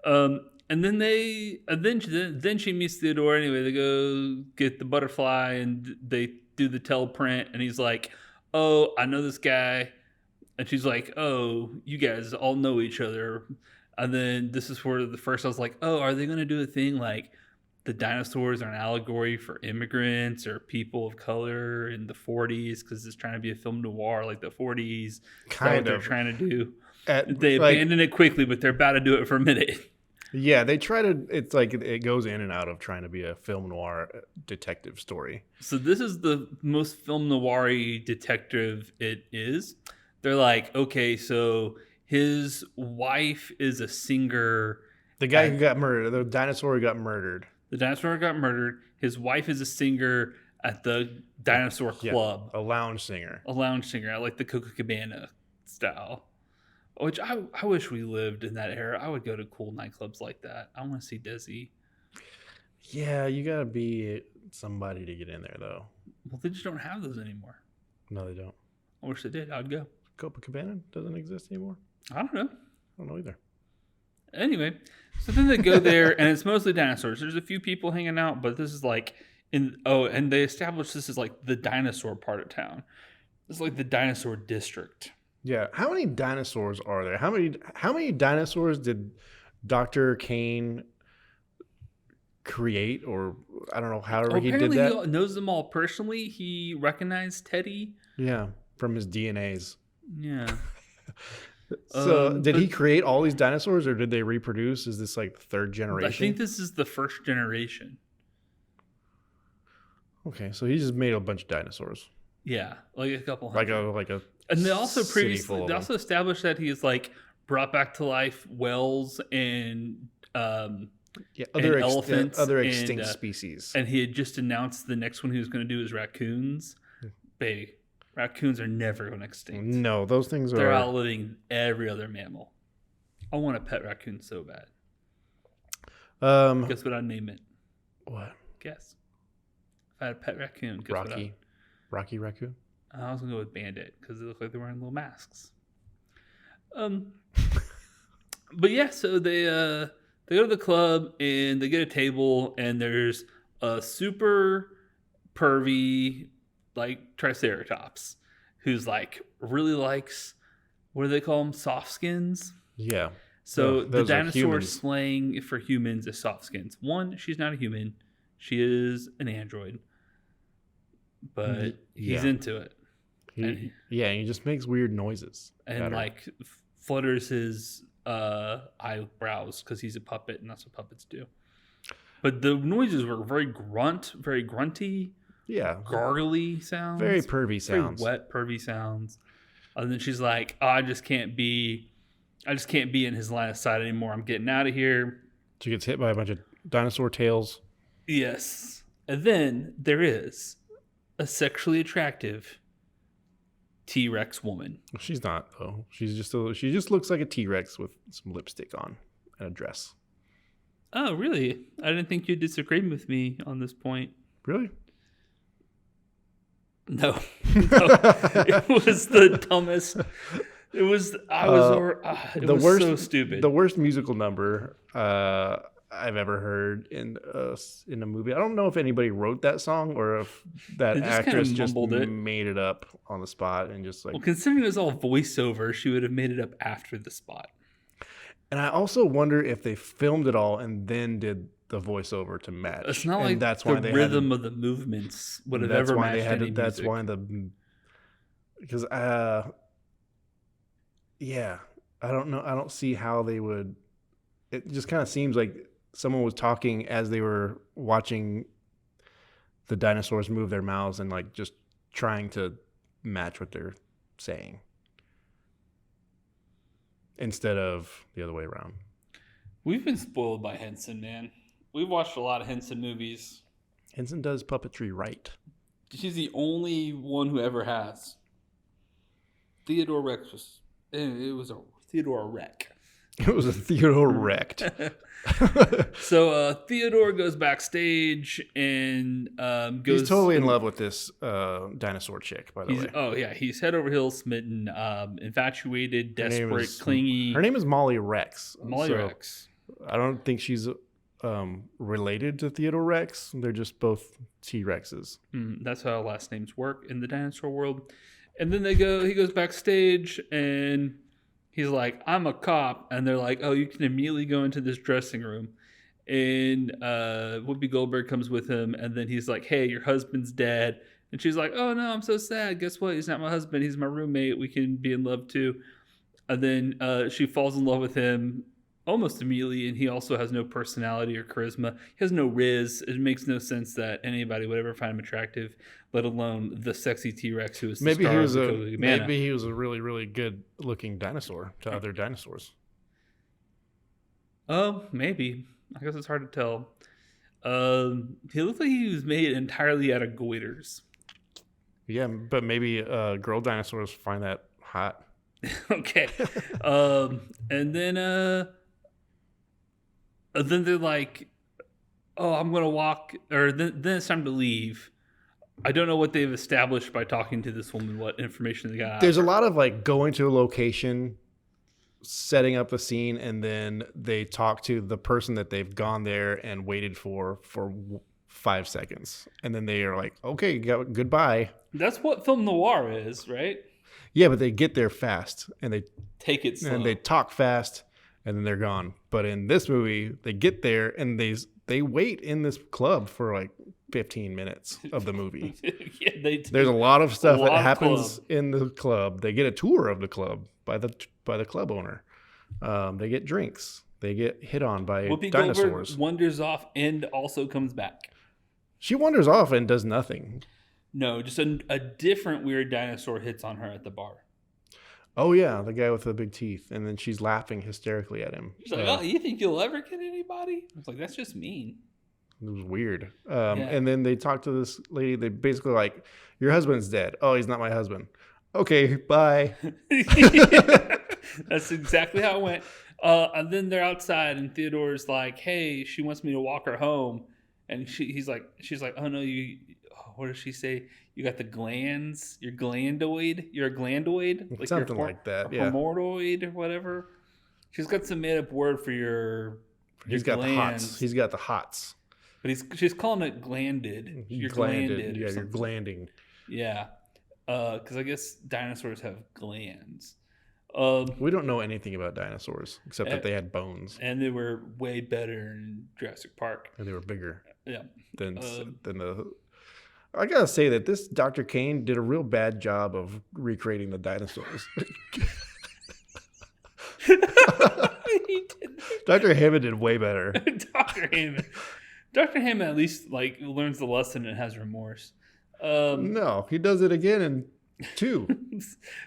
And then then she meets Theodore anyway. They go get the butterfly and they do the teleprint, and he's like, "Oh, I know this guy," and she's like, "Oh, you guys all know each other." And then this is where the first I was like, "Oh, are they going to do a thing like?" The dinosaurs are an allegory for immigrants or people of color in the 40s because it's trying to be a film noir like the 40s. Kind of. They're trying to do. They abandon it quickly, but they're about to do it for a minute. Yeah, they try to. It's like it goes in and out of trying to be a film noir detective story. So this is the most film noir detective it is. They're like, okay, so his wife is a singer. The guy who got murdered, the dinosaur who got murdered. The dinosaur got murdered. His wife is a singer at the dinosaur club. A lounge singer. A lounge singer. I like the Coca Cabana style. Which I wish we lived in that era. I would go to cool nightclubs like that. I want to see Desi. Yeah, you gotta be somebody to get in there, though. Well, they just don't have those anymore. No, they don't. I wish they did. I'd go. Copacabana doesn't exist anymore? I don't know. I don't know either. Anyway, so then they go there, and it's mostly dinosaurs. There's a few people hanging out, but this is like and they established this is like the dinosaur part of town. It's like the dinosaur district. Yeah. How many dinosaurs are there? How many dinosaurs did Dr. Kane create, or I don't know, however he did that? Apparently he knows them all personally. He recognized Teddy. Yeah, from his DNAs. Yeah. So did he create all these dinosaurs, or did they reproduce? Is this like the third generation? I think this is the first generation. Okay, so he just made a bunch of dinosaurs. Yeah, like a couple hundred. Like a and they also established that he is like brought back to life whales and other elephants, other extinct species. And he had just announced the next one he was going to do is raccoons. Baby, raccoons are never going extinct. No, those things They're outliving every other mammal. I want a pet raccoon so bad. Guess what I'd name it? What? Guess. If I had a pet raccoon, guess Rocky Raccoon? I was going to go with Bandit because they look like they're wearing little masks. But yeah, so they go to the club and they get a table and there's a super pervy like Triceratops who's like really likes, what do they call them? Soft skins? Yeah. So the dinosaur slang for humans is soft skins. One, she's not a human. She is an android. But he's into it. And he just makes weird noises. And like flutters his eyebrows because he's a puppet and that's what puppets do. But the noises were very grunty. Yeah. Gargly sounds. Very pervy sounds. Very wet, pervy sounds. And then she's like, I just can't be in his line of sight anymore. I'm getting out of here. She gets hit by a bunch of dinosaur tails. Yes. And then there is a sexually attractive T-Rex woman. She's not, though. She just looks like a T-Rex with some lipstick on and a dress. Oh, really? I didn't think you'd disagree with me on this point. Really? No. It was the dumbest. It was so stupid. The worst musical number I've ever heard in a movie. I don't know if anybody wrote that song or if that actress just made it up on the spot and just like. Well, considering it was all voiceover, she would have made it up after the spot. And I also wonder if they filmed it all and then did the voiceover to match. It's not like that's the rhythm of the movements would have ever matched any music. That's why because yeah, I don't know. I don't see how they would. It just kind of seems like someone was talking as they were watching the dinosaurs move their mouths and like just trying to match what they're saying instead of the other way around. We've been spoiled by Henson, man. We've watched a lot of Henson movies. Henson does puppetry right. She's the only one who ever has. Theodore Rex was... It was a Theodore Rex. It was a Theodore Rex. So Theodore goes backstage and goes... He's totally in love with this dinosaur chick, by the way. Oh, yeah. He's head over heels smitten, infatuated, desperate, clingy. Her name is Molly Rex. Rex. I don't think she's related to Theodore Rex. They're just both T-Rexes. That's how last names work in the dinosaur world. And then he goes backstage and he's like, I'm a cop. And they're like, oh, you can immediately go into this dressing room. And Whoopi Goldberg comes with him. And then he's like, hey, your husband's dead. And she's like, oh, no, I'm so sad. Guess what? He's not my husband. He's my roommate. We can be in love too. And then she falls in love with him almost immediately, and he also has no personality or charisma. He has no riz. It makes no sense that anybody would ever find him attractive, let alone the sexy T-Rex who is the star of the Code. Maybe he was a really, really good looking dinosaur to other dinosaurs. Oh, maybe. I guess it's hard to tell. He looked like he was made entirely out of goiters. Yeah, but maybe girl dinosaurs find that hot. Okay. And then they're like, oh, I'm going to walk, or then it's time to leave. I don't know what they've established by talking to this woman, what information they got. There's a lot of like going to a location, setting up a scene, and then they talk to the person that they've gone there and waited for 5 seconds. And then they are like, okay, goodbye. That's what film noir is, right? Yeah, but they get there fast and they take it slow. And they talk fast and then they're gone. But in this movie, they get there and they wait in this club for like 15 minutes of the movie. Yeah, they do. There's a lot of stuff that happens in the club. They get a tour of the club by the club owner. They get drinks. They get hit on by Whoopi dinosaurs. Goldberg wanders off and also comes back. She wanders off and does nothing. No, just a different weird dinosaur hits on her at the bar. Oh, yeah, the guy with the big teeth. And then she's laughing hysterically at him. She's like, oh, you think you'll ever get anybody? I was like, that's just mean. It was weird. And then they talk to this lady. They basically like, your husband's dead. Oh, he's not my husband. Okay, bye. That's exactly how it went. And then they're outside and Theodore's like, hey, she wants me to walk her home. And she's like, oh no, what does she say? You got the glands. You're glandoid. You're a glandoid. Like something like that. Yeah. Hemorrhoid or whatever. She's got some made up word for your. He's got the hots. He's got the hots. But she's calling it glanded. You're glanded. Yeah, you're glanding. Yeah. Because I guess dinosaurs have glands. We don't know anything about dinosaurs except that they had bones. And they were way better in Jurassic Park. And they were bigger. Yeah. Than the. I gotta say that this Dr. Kane did a real bad job of recreating the dinosaurs. Dr. Hammond did way better. Dr. Hammond at least like learns the lesson and has remorse. No, he does it again in 2.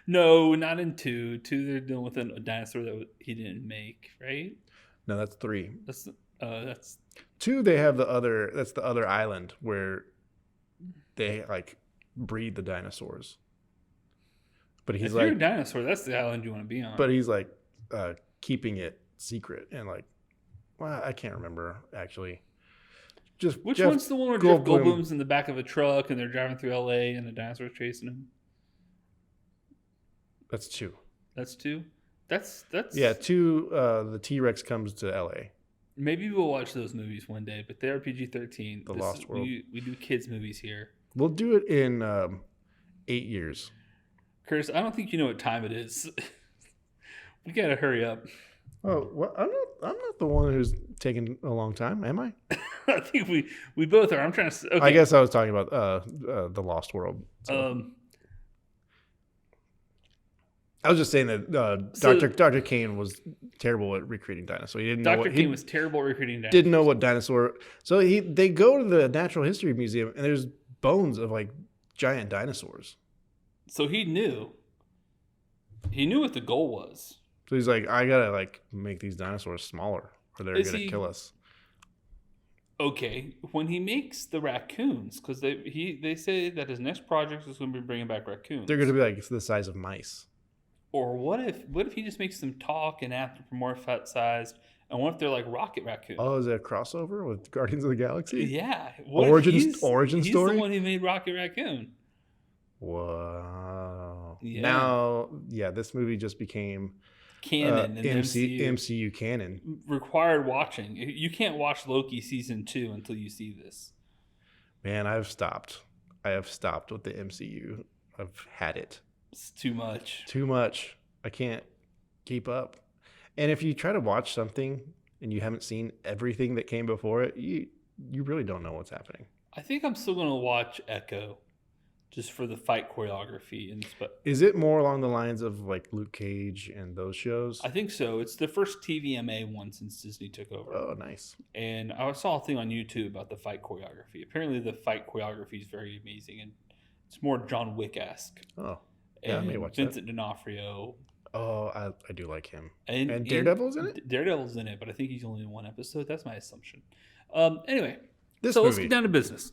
No, not in 2. 2, they're dealing with a dinosaur that he didn't make, right? No, that's 3. That's 2. They have that's the other island where they like breed the dinosaurs. But he's if you're a dinosaur, that's the island you want to be on. But he's like keeping it secret and like, well, I can't remember actually. Which one's the one where Jeff Goldblum's in the back of a truck and they're driving through LA and the dinosaur's chasing him? That's 2. That's 2? That's 2. The T-Rex comes to LA. Maybe we'll watch those movies one day, but they're PG-13. The Lost World. We do kids movies here. We'll do it in 8 years. Curtis, I don't think you know what time it is. We gotta hurry up. Oh, well, I'm not the one who's taking a long time, am I? I think we both are. I'm trying to. Okay. I guess I was talking about the Lost World. So. I was just saying that Dr. Kane was terrible at recreating dinosaurs. He didn't know Dr. Kane was terrible at recreating dinosaurs. Didn't know what dinosaur. So they go to the Natural History Museum and there's bones of like giant dinosaurs. So he knew. He knew what the goal was. So he's like, I gotta like make these dinosaurs smaller, or they're gonna kill us. Okay, when he makes the raccoons, because they say that his next project is going to be bringing back raccoons. They're gonna be like the size of mice. Or what if he just makes them talk and anthropomorphic sized, and what if they're like rocket raccoons? Oh, is it a crossover with Guardians of the Galaxy? Yeah. Origin story? He's the one who made Rocket Raccoon. Wow. Yeah. Now, this movie just became canon in MCU canon. Required watching. You can't watch Loki season 2 until you see this. Man, I have stopped with the MCU. I've had it. It's too much. Too much. I can't keep up. And if you try to watch something and you haven't seen everything that came before it, you really don't know what's happening. I think I'm still going to watch Echo. just for the fight choreography. Is it more along the lines of like Luke Cage and those shows? I think so. It's the first TVMA one since Disney took over. Oh, nice. And I saw a thing on YouTube about the fight choreography. Apparently the fight choreography is very amazing, and it's more John Wick-esque. Oh, yeah, I may watch Vincent D'Onofrio. Oh, I do like him. And Daredevil's in it? Daredevil's in it, but I think he's only in one episode. That's my assumption. Anyway, let's get down to business.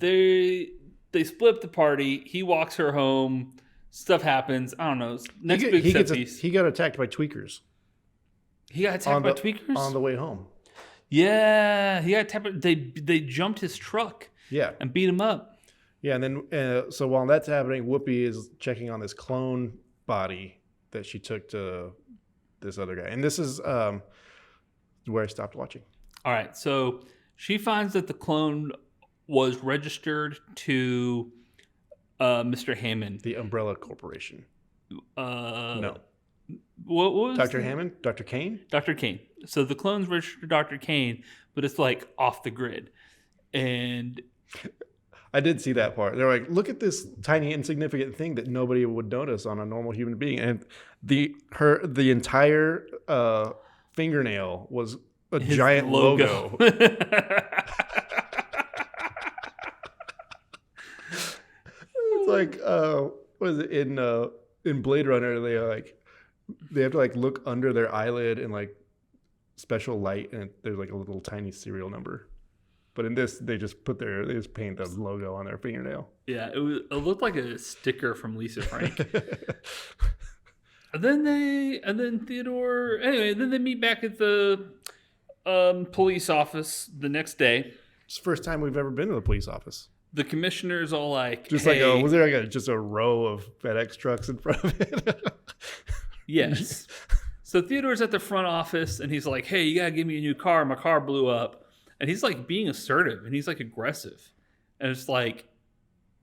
They split up the party. He walks her home. Stuff happens. I don't know. Next big set piece. He got attacked by tweakers. He got attacked by tweakers? On the way home. Yeah. He got attacked. They jumped his truck. Yeah. And beat him up. Yeah, and then so while that's happening, Whoopi is checking on this clone body that she took to this other guy. And this is where I stopped watching. All right, so she finds that the clone was registered to Mr. Hammond. The Umbrella Corporation. No. What was Dr. Hammond? Dr. Kane? Dr. Kane. So the clone's registered to Dr. Kane, but it's like off the grid. And I did see that part. They're like, look at this tiny insignificant thing that nobody would notice on a normal human being. And the entire fingernail was a giant logo. It's like what is it in Blade Runner? They have to like look under their eyelid in like special light, and there's like a little tiny serial number. But in this, they just paint the logo on their fingernail. Yeah, it looked like a sticker from Lisa Frank. And then Theodore. Anyway, then they meet back at the police office the next day. It's the first time we've ever been to the police office. The commissioner's all like, just hey. like, was there like just a row of FedEx trucks in front of it? Yes. So Theodore's at the front office, and he's like, hey, you gotta give me a new car. My car blew up. And he's like being assertive, and he's like aggressive. And it's like,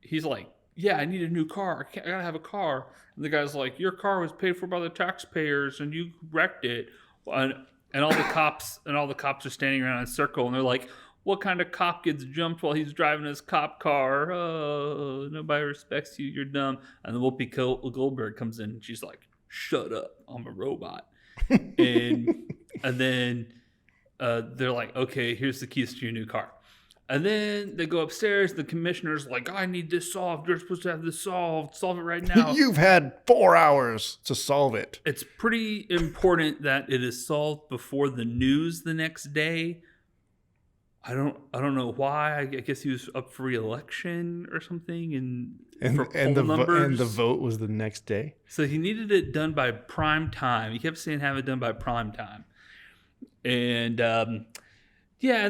he's like, yeah, I need a new car. I gotta have a car. And the guy's like, your car was paid for by the taxpayers, and you wrecked it. And all the cops are standing around in a circle, and they're like, what kind of cop gets jumped while he's driving his cop car? Oh, nobody respects you. You're dumb. And then Whoopi Goldberg comes in, and she's like, shut up. I'm a robot. and then they're like, okay, here's the keys to your new car. And then they go upstairs. The commissioner's like, I need this solved. You're supposed to have this solved. Solve it right now. You've had 4 hours to solve it. It's pretty important that it is solved before the news the next day. I don't know why. I guess he was up for re-election or something, and the vote was the next day. So he needed it done by prime time. He kept saying have it done by prime time. And and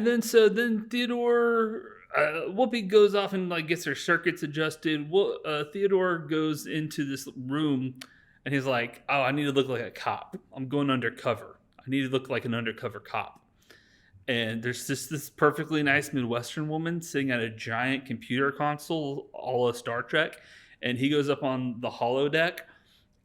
then Theodore, Whoopi goes off and like gets her circuits adjusted. Theodore goes into this room, and he's like, "Oh, I need to look like a cop. I'm going undercover. I need to look like an undercover cop." And there's just this perfectly nice Midwestern woman sitting at a giant computer console, a la Star Trek, and he goes up on the holodeck.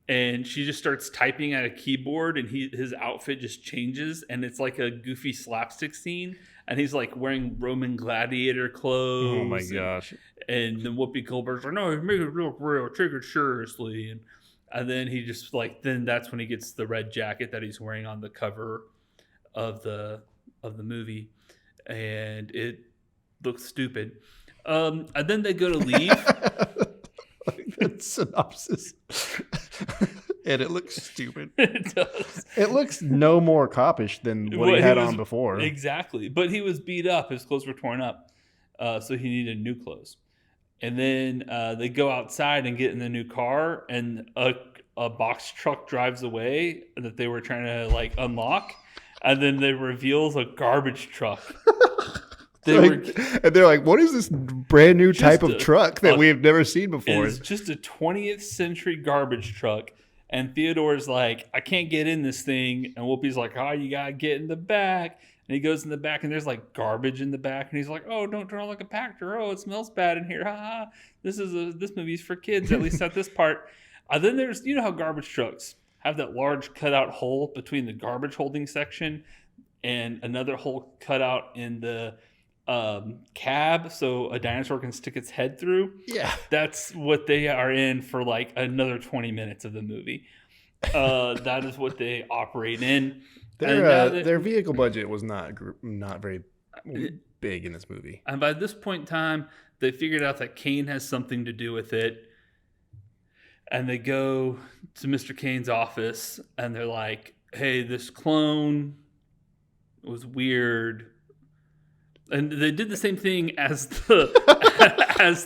And she just starts typing at a keyboard, and his outfit just changes, and it's like a goofy slapstick scene. And he's like wearing Roman gladiator clothes. Oh my gosh! And then Whoopi Goldberg's like, "No, make it look real. Take it seriously." And then he just like that's when he gets the red jacket that he's wearing on the cover of the movie, and it looks stupid. And then they go to leave. That synopsis. And it looks stupid. It does. It looks no more coppish than what he had on before. Exactly. But he was beat up. His clothes were torn up. So he needed new clothes. And then they go outside and get in the new car, and a box truck drives away that they were trying to like unlock. And then they reveals a garbage truck. And they're like, what is this brand new type of truck that we have never seen before? It's just a 20th century garbage truck. And Theodore's like, I can't get in this thing. And Whoopi's like, oh, you got to get in the back. And he goes in the back, and there's like garbage in the back. And he's like, oh, don't turn on like a Pactor. Oh, it smells bad in here. Ha ha. This movie's for kids, at least at this part. Then there's, you know how garbage trucks have that large cutout hole between the garbage holding section and another hole cut out in the cab so a dinosaur can stick its head through. Yeah. That's what they are in for like another 20 minutes of the movie. That is what they operate in. Their vehicle budget was not very big in this movie. And by this point in time, they figured out that Kane has something to do with it. And they go to Mr. Kane's office and they're like, hey, this clone was weird. And they did the same thing as the as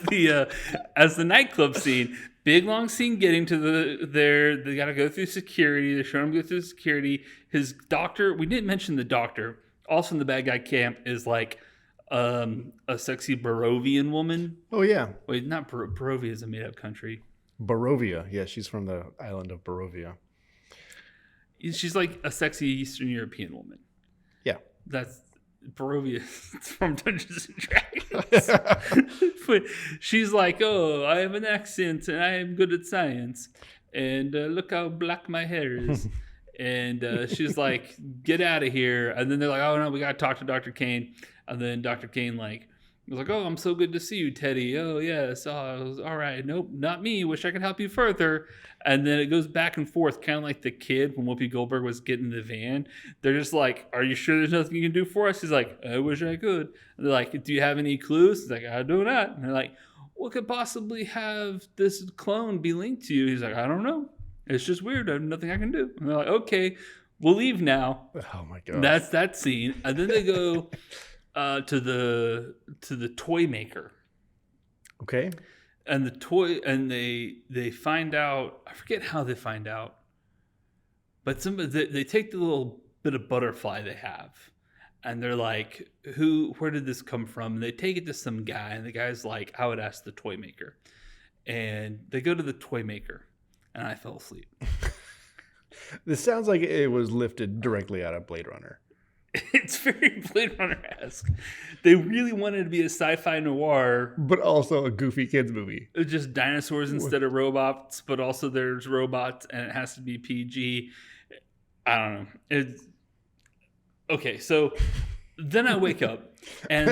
the nightclub scene. Big long scene getting to they got to go through security. They're showing him go through security. His doctor, we didn't mention the doctor. Also in the bad guy camp is like a sexy Barovian woman. Oh yeah. Wait, not Barovia is a made up country. Barovia. Yeah, she's from the island of Barovia. She's like a sexy Eastern European woman. Yeah. That's Barovia from Dungeons and Dragons. But she's like, oh, I have an accent and I am good at science. And look how black my hair is. And she's like, get out of here. And then they're like, oh, no, we got to talk to Dr. Kane. And then Dr. Kane was like, oh, I'm so good to see you, Teddy. Oh, yes. Oh, all right. Nope, not me. Wish I could help you further. And then it goes back and forth, kind of like the kid when Whoopi Goldberg was getting in the van. They're just like, are you sure there's nothing you can do for us? He's like, I wish I could. And they're like, do you have any clues? He's like, I do not. And they're like, what could possibly have this clone be linked to you? He's like, I don't know. It's just weird. There's nothing I can do. And they're like, okay, we'll leave now. Oh, my God. That's that scene. And then they go... to the toy maker. Okay. And the toy, and they find out, I forget how they find out, but they take the little bit of butterfly they have and they're like, where did this come from? And they take it to some guy and the guy's like, I would ask the toy maker. And they go to the toy maker and I fell asleep. This sounds like it was lifted directly out of Blade Runner. It's very Blade Runner-esque. They really wanted to be a sci-fi noir. But also a goofy kids movie. It's just dinosaurs instead of robots, but also there's robots and it has to be PG. I don't know. Okay, so then I wake up and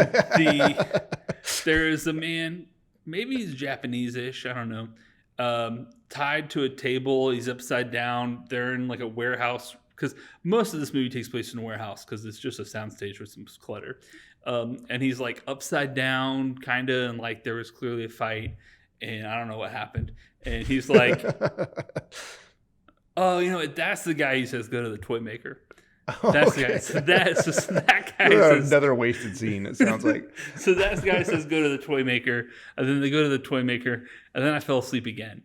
there is a man, maybe he's Japanese-ish, I don't know, tied to a table. He's upside down. They're in like a warehouse because most of this movie takes place in a warehouse because it's just a soundstage with some clutter. And he's like upside down, kind of, and like there was clearly a fight, and I don't know what happened. And he's like, oh, that's the guy who says go to the toy maker. That's the guy. So that's just that guy. Says, another wasted scene, it sounds like. So that's the guy who says go to the toy maker, and then they go to the toy maker, and then I fell asleep again.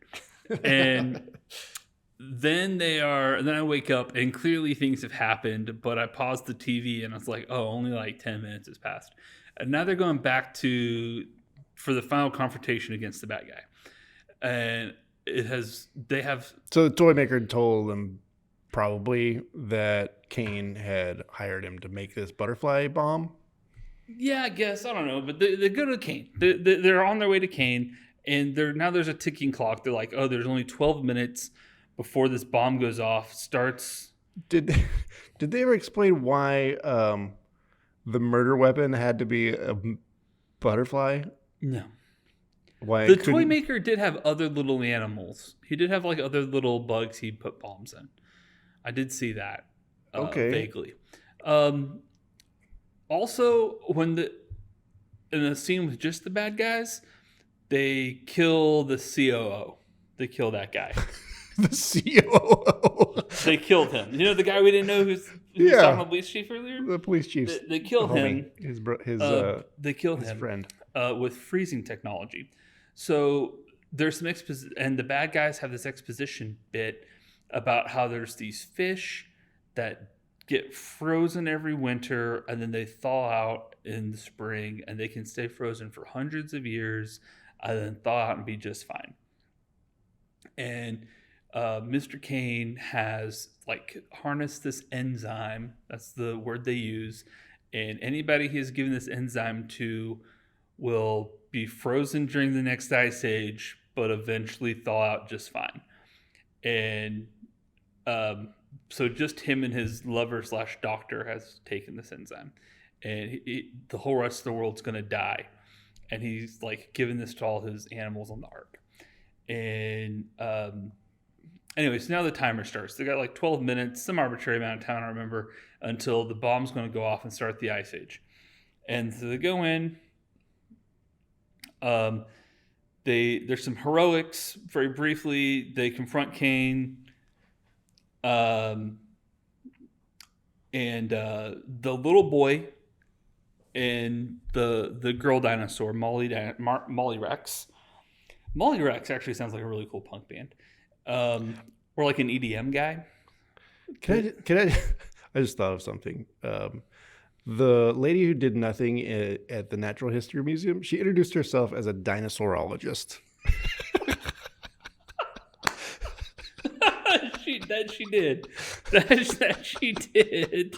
And then I wake up and clearly things have happened, but I paused the TV and I was like, oh, only like 10 minutes has passed. And now they're going back for the final confrontation against the bad guy. And so the toy maker told them probably that Kane had hired him to make this butterfly bomb. Yeah, I guess. I don't know. But they go to Kane. They're on their way to Kane. And now there's a ticking clock. They're like, oh, there's only 12 minutes before this bomb goes off. Starts. Did they ever explain why the murder weapon had to be a butterfly? No. Why the toy maker did have other little animals. He did have like other little bugs he'd put bombs in. I did see that. Okay. Vaguely. Also, in the scene with just the bad guys, they kill the COO. They kill that guy. The COO. They killed him. The guy we didn't know who's on the police chief earlier? The police chief. They killed him. They killed his him friend. With freezing technology. So there's some and the bad guys have this exposition bit about how there's these fish that get frozen every winter and then they thaw out in the spring and they can stay frozen for hundreds of years and then thaw out and be just fine. And Mr. Kane has harnessed this enzyme. That's the word they use. And anybody he has given this enzyme to will be frozen during the next ice age, but eventually thaw out just fine. And so just him and his lover / doctor has taken this enzyme. and the whole rest of the world's gonna die, and he's like giving this to all his animals on the ark. And anyway, so now the timer starts. They got like 12 minutes, some arbitrary amount of time, I remember, until the bomb's going to go off and start the ice age. And so they go in. There's some heroics. Very briefly, they confront Kane. And the little boy and the girl dinosaur, Molly Rex. Molly Rex actually sounds like a really cool punk band. Or like an EDM guy. Can I? I just thought of something. The lady who did nothing at the Natural History Museum, she introduced herself as a dinosaurologist. She did. That she did.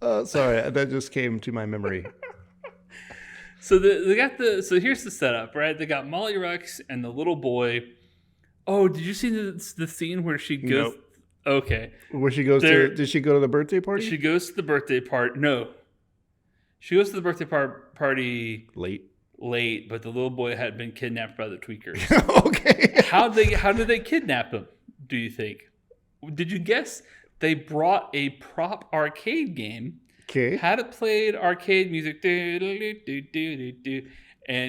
Sorry, that just came to my memory. So so here's the setup, right? They got Molly Rex and the little boy. Oh, did you see the scene where she goes? Nope. Okay. Where she goes to? Did she go to the birthday party? She goes to the birthday party. No, she goes to the birthday party late, but the little boy had been kidnapped by the tweakers. Okay. How did they kidnap him? Do you think? Did you guess? They brought a prop arcade game. Okay. Had it played arcade music, and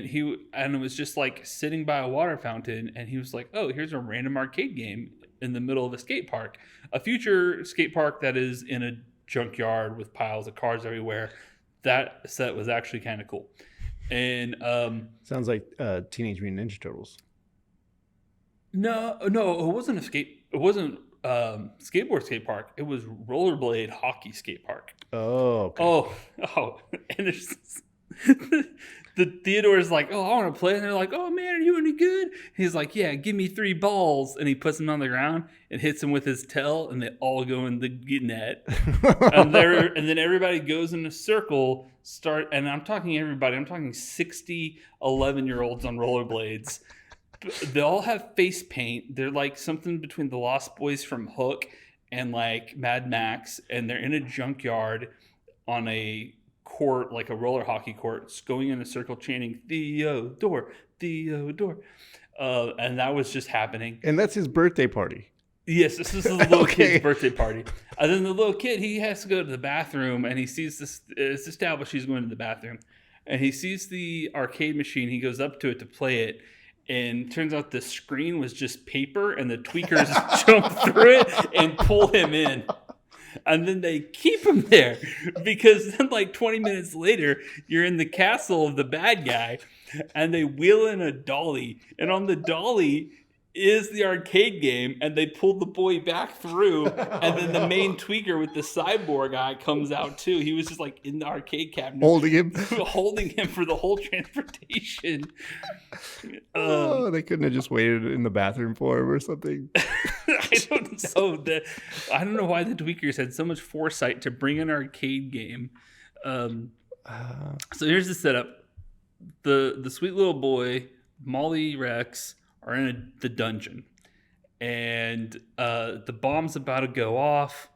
it was just like sitting by a water fountain, and he was like, "Oh, here's a random arcade game in the middle of a skate park, a future skate park that is in a junkyard with piles of cars everywhere." That set was actually kind of cool, and sounds like Teenage Mutant Ninja Turtles. No, it wasn't It wasn't skateboard skate park. It was rollerblade hockey skate park. Oh, okay. Oh, and there's the Theodore's like, "Oh, I want to play," and they're like, "Oh man, are you any good?" He's like, "Yeah, give me 3 balls," and he puts them on the ground and hits them with his tail, and they all go in the net. and then everybody goes in a circle. And I'm talking everybody. I'm talking 60 11-year-olds on rollerblades. They all have face paint. They're like something between the Lost Boys from Hook and like Mad Max, and they're in a junkyard on a court, like a roller hockey court, going in a circle chanting Theodore, Theodore. And that was just happening. And that's his birthday party. Yes, this is the little kid's birthday party. And then the little kid, he has to go to the bathroom, and he sees this. It's established he's going to the bathroom, and he sees the arcade machine. He goes up to it to play it, and turns out the screen was just paper, and the tweakers jump through it and pull him in. And then they keep him there because then like 20 minutes later, you're in the castle of the bad guy, and they wheel in a dolly, and on the dolly is the arcade game, and they pulled the boy back through, and then the main tweaker with the cyborg guy comes out too. He was just like in the arcade cabinet holding him for the whole transportation. They couldn't have just waited in the bathroom for him or something. I don't know. I don't know why the tweakers had so much foresight to bring an arcade game. So here's the setup. The sweet little boy, Molly Rex, are in the dungeon, and the bomb's about to go off,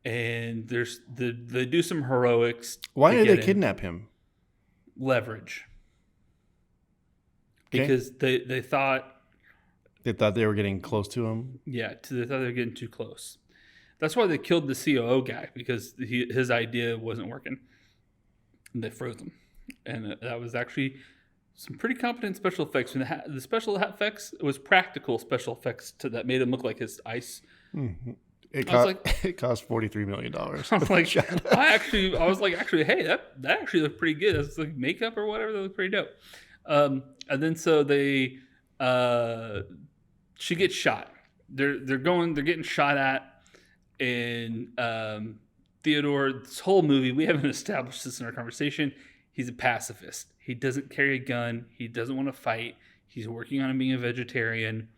and they do some heroics. Why did they kidnap him? Leverage. Okay. Because they thought they were getting close to him. Yeah, they thought they were getting too close. That's why they killed the COO guy, because his idea wasn't working, and they froze him. And that was actually some pretty competent special effects. And the special effects, it was practical special effects that made him look like his ice. Mm-hmm. It cost $43 million. I was like, I was like, hey, that actually looked pretty good. That's like makeup or whatever. That looked pretty dope. And then so she gets shot. They're getting shot at, and Theodore. This whole movie, we haven't established this in our conversation. He's a pacifist. He doesn't carry a gun. He doesn't want to fight. He's working on being a vegetarian.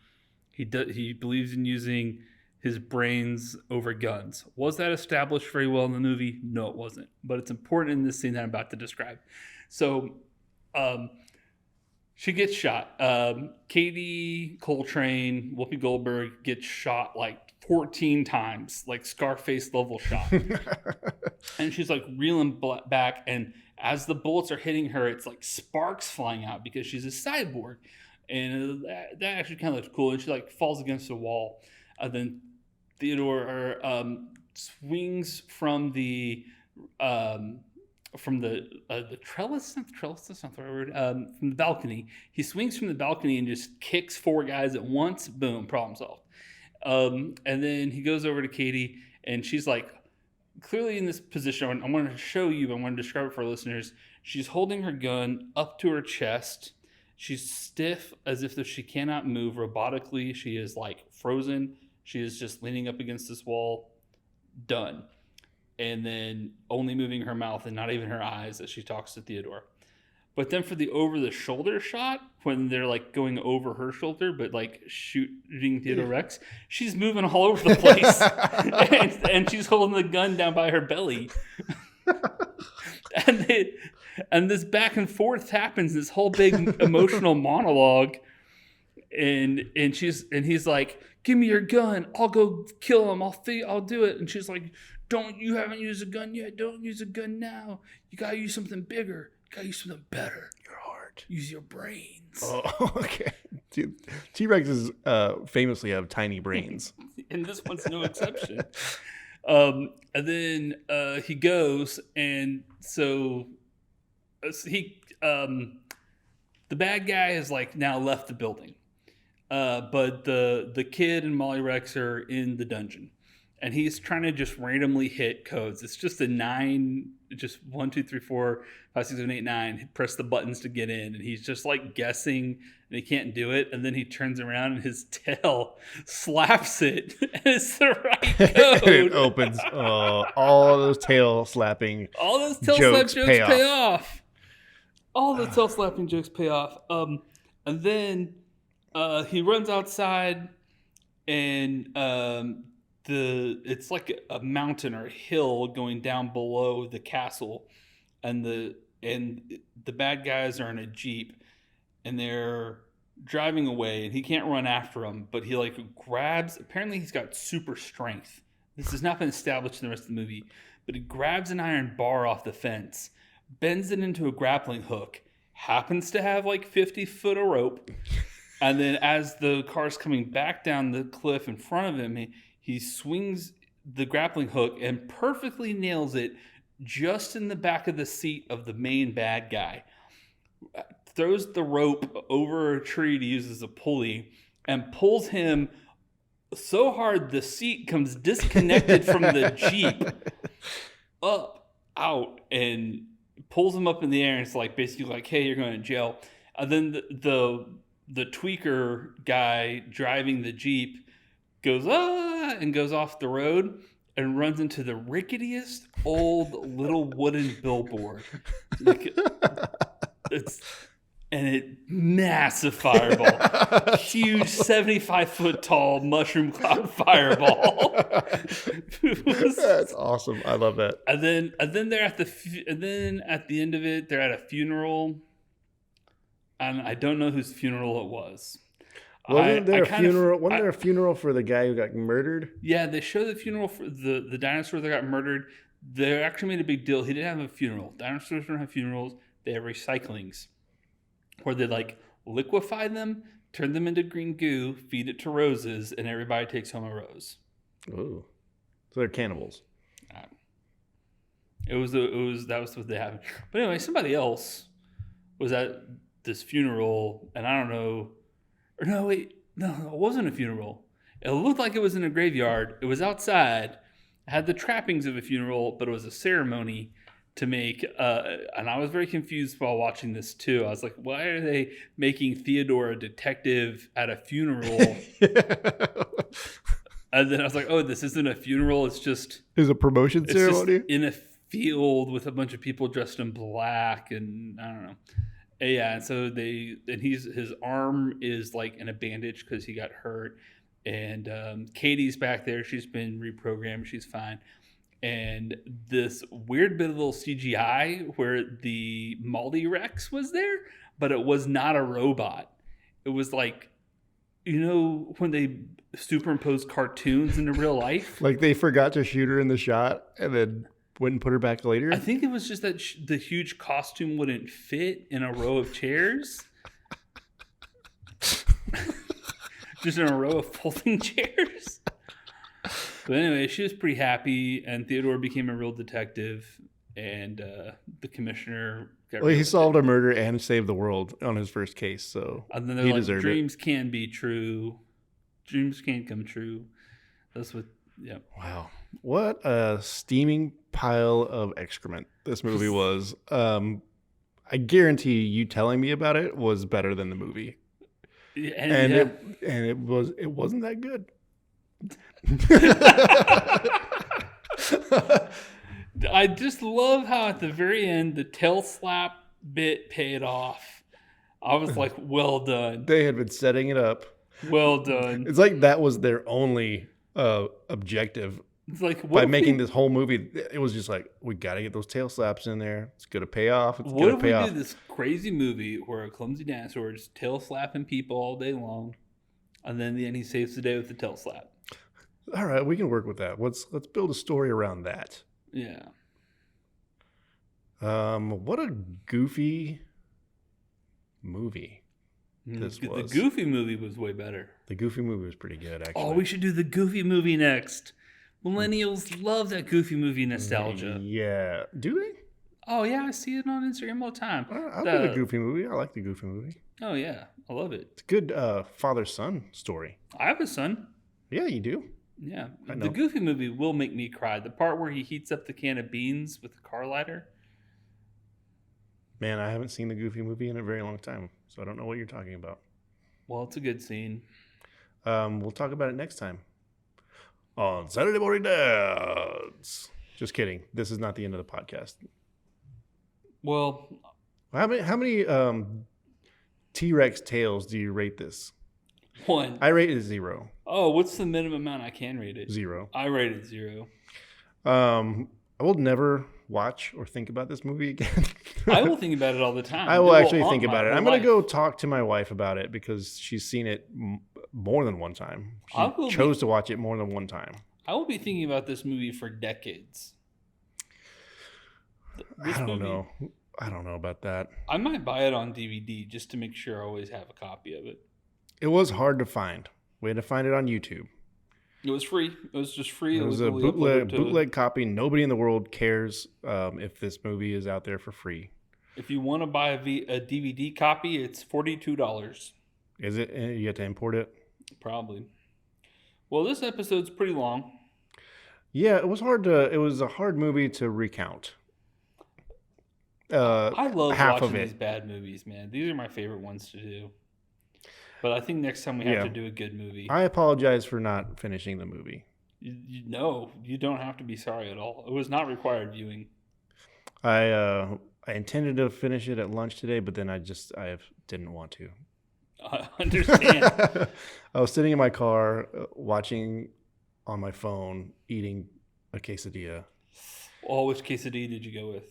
He believes in using his brains over guns. Was that established very well in the movie? No, it wasn't. But it's important in this scene that I'm about to describe. So, she gets shot. Katie Coltrane, Whoopi Goldberg, gets shot like 14 times, like Scarface level shot. And she's like reeling back, and as the bullets are hitting her, it's like sparks flying out because she's a cyborg. And that actually kind of looks cool. And she like falls against the wall. Then Theodore swings from the trellis, not the trellis, that's not the right word, from the balcony. He swings from the balcony and just kicks 4 guys at once. Boom, problem solved. And then he goes over to Katie, and she's like, clearly in this position, I want to show you, I want to describe it for our listeners. She's holding her gun up to her chest. She's stiff as if she cannot move robotically. She is like frozen. She is just leaning up against this wall. Done. And then only moving her mouth and not even her eyes as she talks to Theodore. But then for the over-the-shoulder shot, when they're like going over her shoulder, but like shooting Theodore Rex, she's moving all over the place. and she's holding the gun down by her belly. And this back and forth happens, this whole big emotional monologue. And he's like, give me your gun. I'll go kill him. I'll do it. And she's like, you haven't used a gun yet. Don't use a gun now. You got to use something bigger. You got to use something better. Your heart. Use your brains. Oh, okay. Dude, T-Rexes famously have tiny brains. And this one's no exception. And then he goes, and so the bad guy has like now left the building. But the kid and Molly Rex are in the dungeon. And he's trying to just randomly hit codes. It's just a 9, just 1, 2, 3, 4, 5, 6, 7, 8, 9. Press the buttons to get in. And he's just like guessing, and he can't do it. And then he turns around and his tail slaps it. And it's the right code. It opens. All those tail slapping all those tail slap jokes pay off. All the tail slapping jokes pay off. And then he runs outside, and it's like a mountain or a hill going down below the castle, and the bad guys are in a Jeep, and they're driving away, and he can't run after them, but he like grabs, apparently he's got super strength. This has not been established in the rest of the movie, but he grabs an iron bar off the fence, bends it into a grappling hook, happens to have like 50 foot of rope, and then as the car's coming back down the cliff in front of him, he swings the grappling hook and perfectly nails it just in the back of the seat of the main bad guy. Throws the rope over a tree to use as a pulley and pulls him so hard the seat comes disconnected from the Jeep out, and pulls him up in the air, and it's like basically like, hey, you're going to jail. And then the tweaker guy driving the Jeep goes and goes off the road and runs into the ricketiest old little wooden billboard. Like, massive fireball, huge 75 foot tall mushroom cloud fireball. That's awesome. I love that. And then they're at the end of it, they're at a funeral, and I don't know whose funeral it was. Wasn't there a funeral for the guy who got murdered? Yeah, they show the funeral for the dinosaur that got murdered. They actually made a big deal. He didn't have a funeral. Dinosaurs don't have funerals. They have recyclings, where they like liquefy them, turn them into green goo, feed it to roses, and everybody takes home a rose. Ooh, so they're cannibals. That was what they happened. But anyway, somebody else was at this funeral, and I don't know. Or no, wait, no, it wasn't a funeral. It looked like it was in a graveyard. It was outside. It had the trappings of a funeral, but it was a ceremony to make, and I was very confused while watching this too. I was like, why are they making Theodore a detective at a funeral? And then I was like, oh, this isn't a funeral. It's a promotion ceremony in a field with a bunch of people dressed in black, and I don't know. Yeah, and so his arm is like in a bandage because he got hurt, and Katie's back there. She's been reprogrammed. She's fine. And this weird bit of little CGI where the Molly Rex was there, but it was not a robot. It was like You know when they superimpose cartoons into real life? Like they forgot to shoot her in the shot and then wouldn't put her back later? I think it was just that the huge costume wouldn't fit in a row of chairs. Just in a row of folding chairs. But anyway, she was pretty happy, and Theodore became a real detective, and the commissioner got he solved a murder and saved the world on his first case, so and then they're he like, deserved dreams it. can be true. Dreams can come true. That's what, yeah. Wow. What a steaming pile of excrement this movie was. I guarantee you telling me about it was better than the movie. It wasn't that good. I just love how at the very end the tail slap bit paid off. I was like, well done. They had been setting it up. Well done. It's like that was their only objective. It's like by making this whole movie, it was just like, we got to get those tail slaps in there. It's going to pay off. What if we do this crazy movie where a clumsy dinosaur is tail slapping people all day long, and then he saves the day with the tail slap? All right, we can work with that. Let's build a story around that. Yeah. What a goofy movie this was. The Goofy movie was way better. The Goofy movie was pretty good, actually. Oh, we should do the Goofy movie next. Millennials love that Goofy movie nostalgia. Yeah. Do they? Oh, yeah. I see it on Instagram all the time. I'll do the Goofy movie. I like the Goofy movie. Oh, yeah. I love it. It's a good father-son story. I have a son. Yeah, you do. Yeah. The Goofy movie will make me cry. The part where he heats up the can of beans with the car lighter. Man, I haven't seen the Goofy movie in a very long time, so I don't know what you're talking about. Well, it's a good scene. We'll talk about it next time on Saturday Morning Dads. Just kidding. This is not the end of the podcast. Well, how many T-Rex tails do you rate this? 1. I rate it 0. Oh, what's the minimum amount I can rate it? 0. I rate it 0. I will never watch or think about this movie again. I will think about it all the time. I will actually think about it. I'm going to go talk to my wife about it because she's seen it more than one time. She chose to watch it more than one time. I will be thinking about this movie for decades. I don't know. I don't know about that. I might buy it on DVD just to make sure I always have a copy of it. It was hard to find. We had to find it on YouTube. It was free. It was just free. It was a bootleg copy. Nobody in the world cares if this movie is out there for free. If you want to buy a DVD copy, it's $42. Is it? You have to import it? Probably. Well, this episode's pretty long. Yeah, it was a hard movie to recount. I love watching these bad movies, man. These are my favorite ones to do. But I think next time we have to do a good movie. I apologize for not finishing the movie. No, you don't have to be sorry at all. It was not required viewing. I intended to finish it at lunch today, but then I didn't want to. I understand. I was sitting in my car watching on my phone, eating a quesadilla. Oh, which quesadilla did you go with?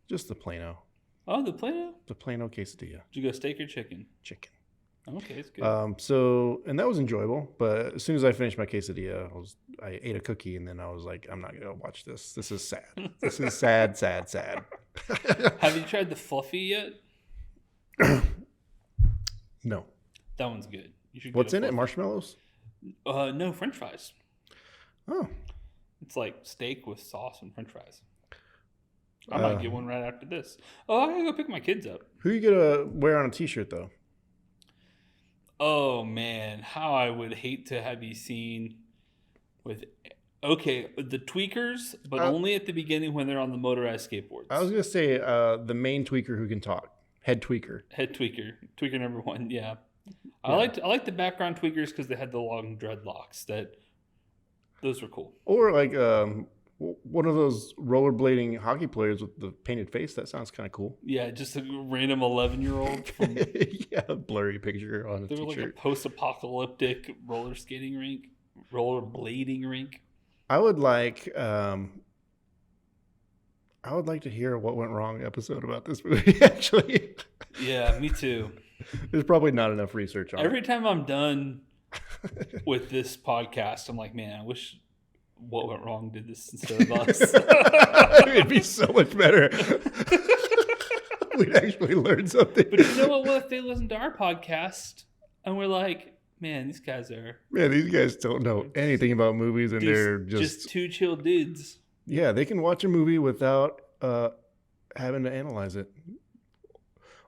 Just the Plano. Oh, the Plano? The Plano quesadilla. Did you go steak or chicken? Chicken. Okay, it's good. And that was enjoyable. But as soon as I finished my quesadilla, I ate a cookie, and then I was like, I'm not gonna watch this. This is sad. This is sad, sad, sad. Have you tried the fluffy yet? No. That one's good. You should. What's in it? Marshmallows? No, French fries. Oh. It's like steak with sauce and French fries. I might get one right after this. Oh, I gotta go pick my kids up. Who are you gonna wear on a t-shirt though? Oh man, how I would hate to have you seen with the tweakers, but only at the beginning when they're on the motorized skateboards. I was gonna say the main tweaker who can talk. Head tweaker. Tweaker number 1. Yeah. I like the background tweakers because they had the long dreadlocks. Those were cool. Or like one of those rollerblading hockey players with the painted face. That sounds kind of cool. Yeah, just a random 11-year-old from a blurry picture on a t-shirt. Like a post-apocalyptic rollerblading rink. I would like to hear what went wrong episode about this movie. Actually, yeah, me too. There's probably not enough research on it. Every time I'm done with this podcast. I'm like, man, I wish What Went Wrong did this instead of us. It'd be so much better. We'd actually learn something. But you know what? What if they listen to our podcast and we're like, man, these guys don't know anything about movies, and they're just two chill dudes. Yeah, they can watch a movie without having to analyze it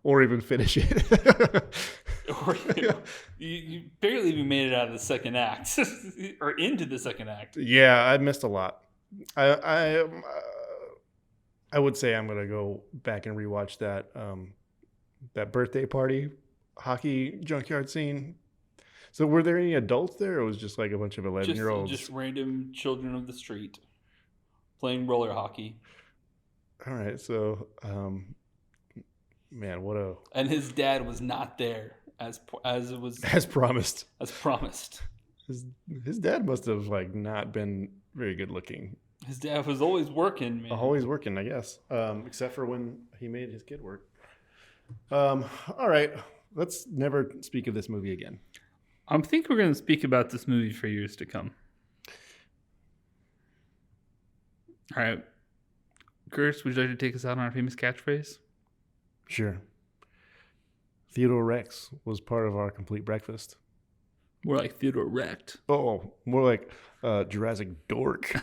or even finish it. Or, you barely even made it out of the second act or into the second act. Yeah, I missed a lot. I would say I'm gonna go back and rewatch that birthday party hockey junkyard scene. So were there any adults there, or was it just like a bunch of 11-year-olds? Just random children of the street playing roller hockey. All right, so man, and his dad was not there as promised. His dad must have not been very good looking. His dad was always working, man. Always working, I guess. Except for when he made his kid work. All right, let's never speak of this movie again. I think we're going to speak about this movie for years to come. All right. Curtis, would you like to take us out on our famous catchphrase? Sure. Theodore Rex was part of our complete breakfast. More like Theodore Rex. Oh, more like Jurassic Dork.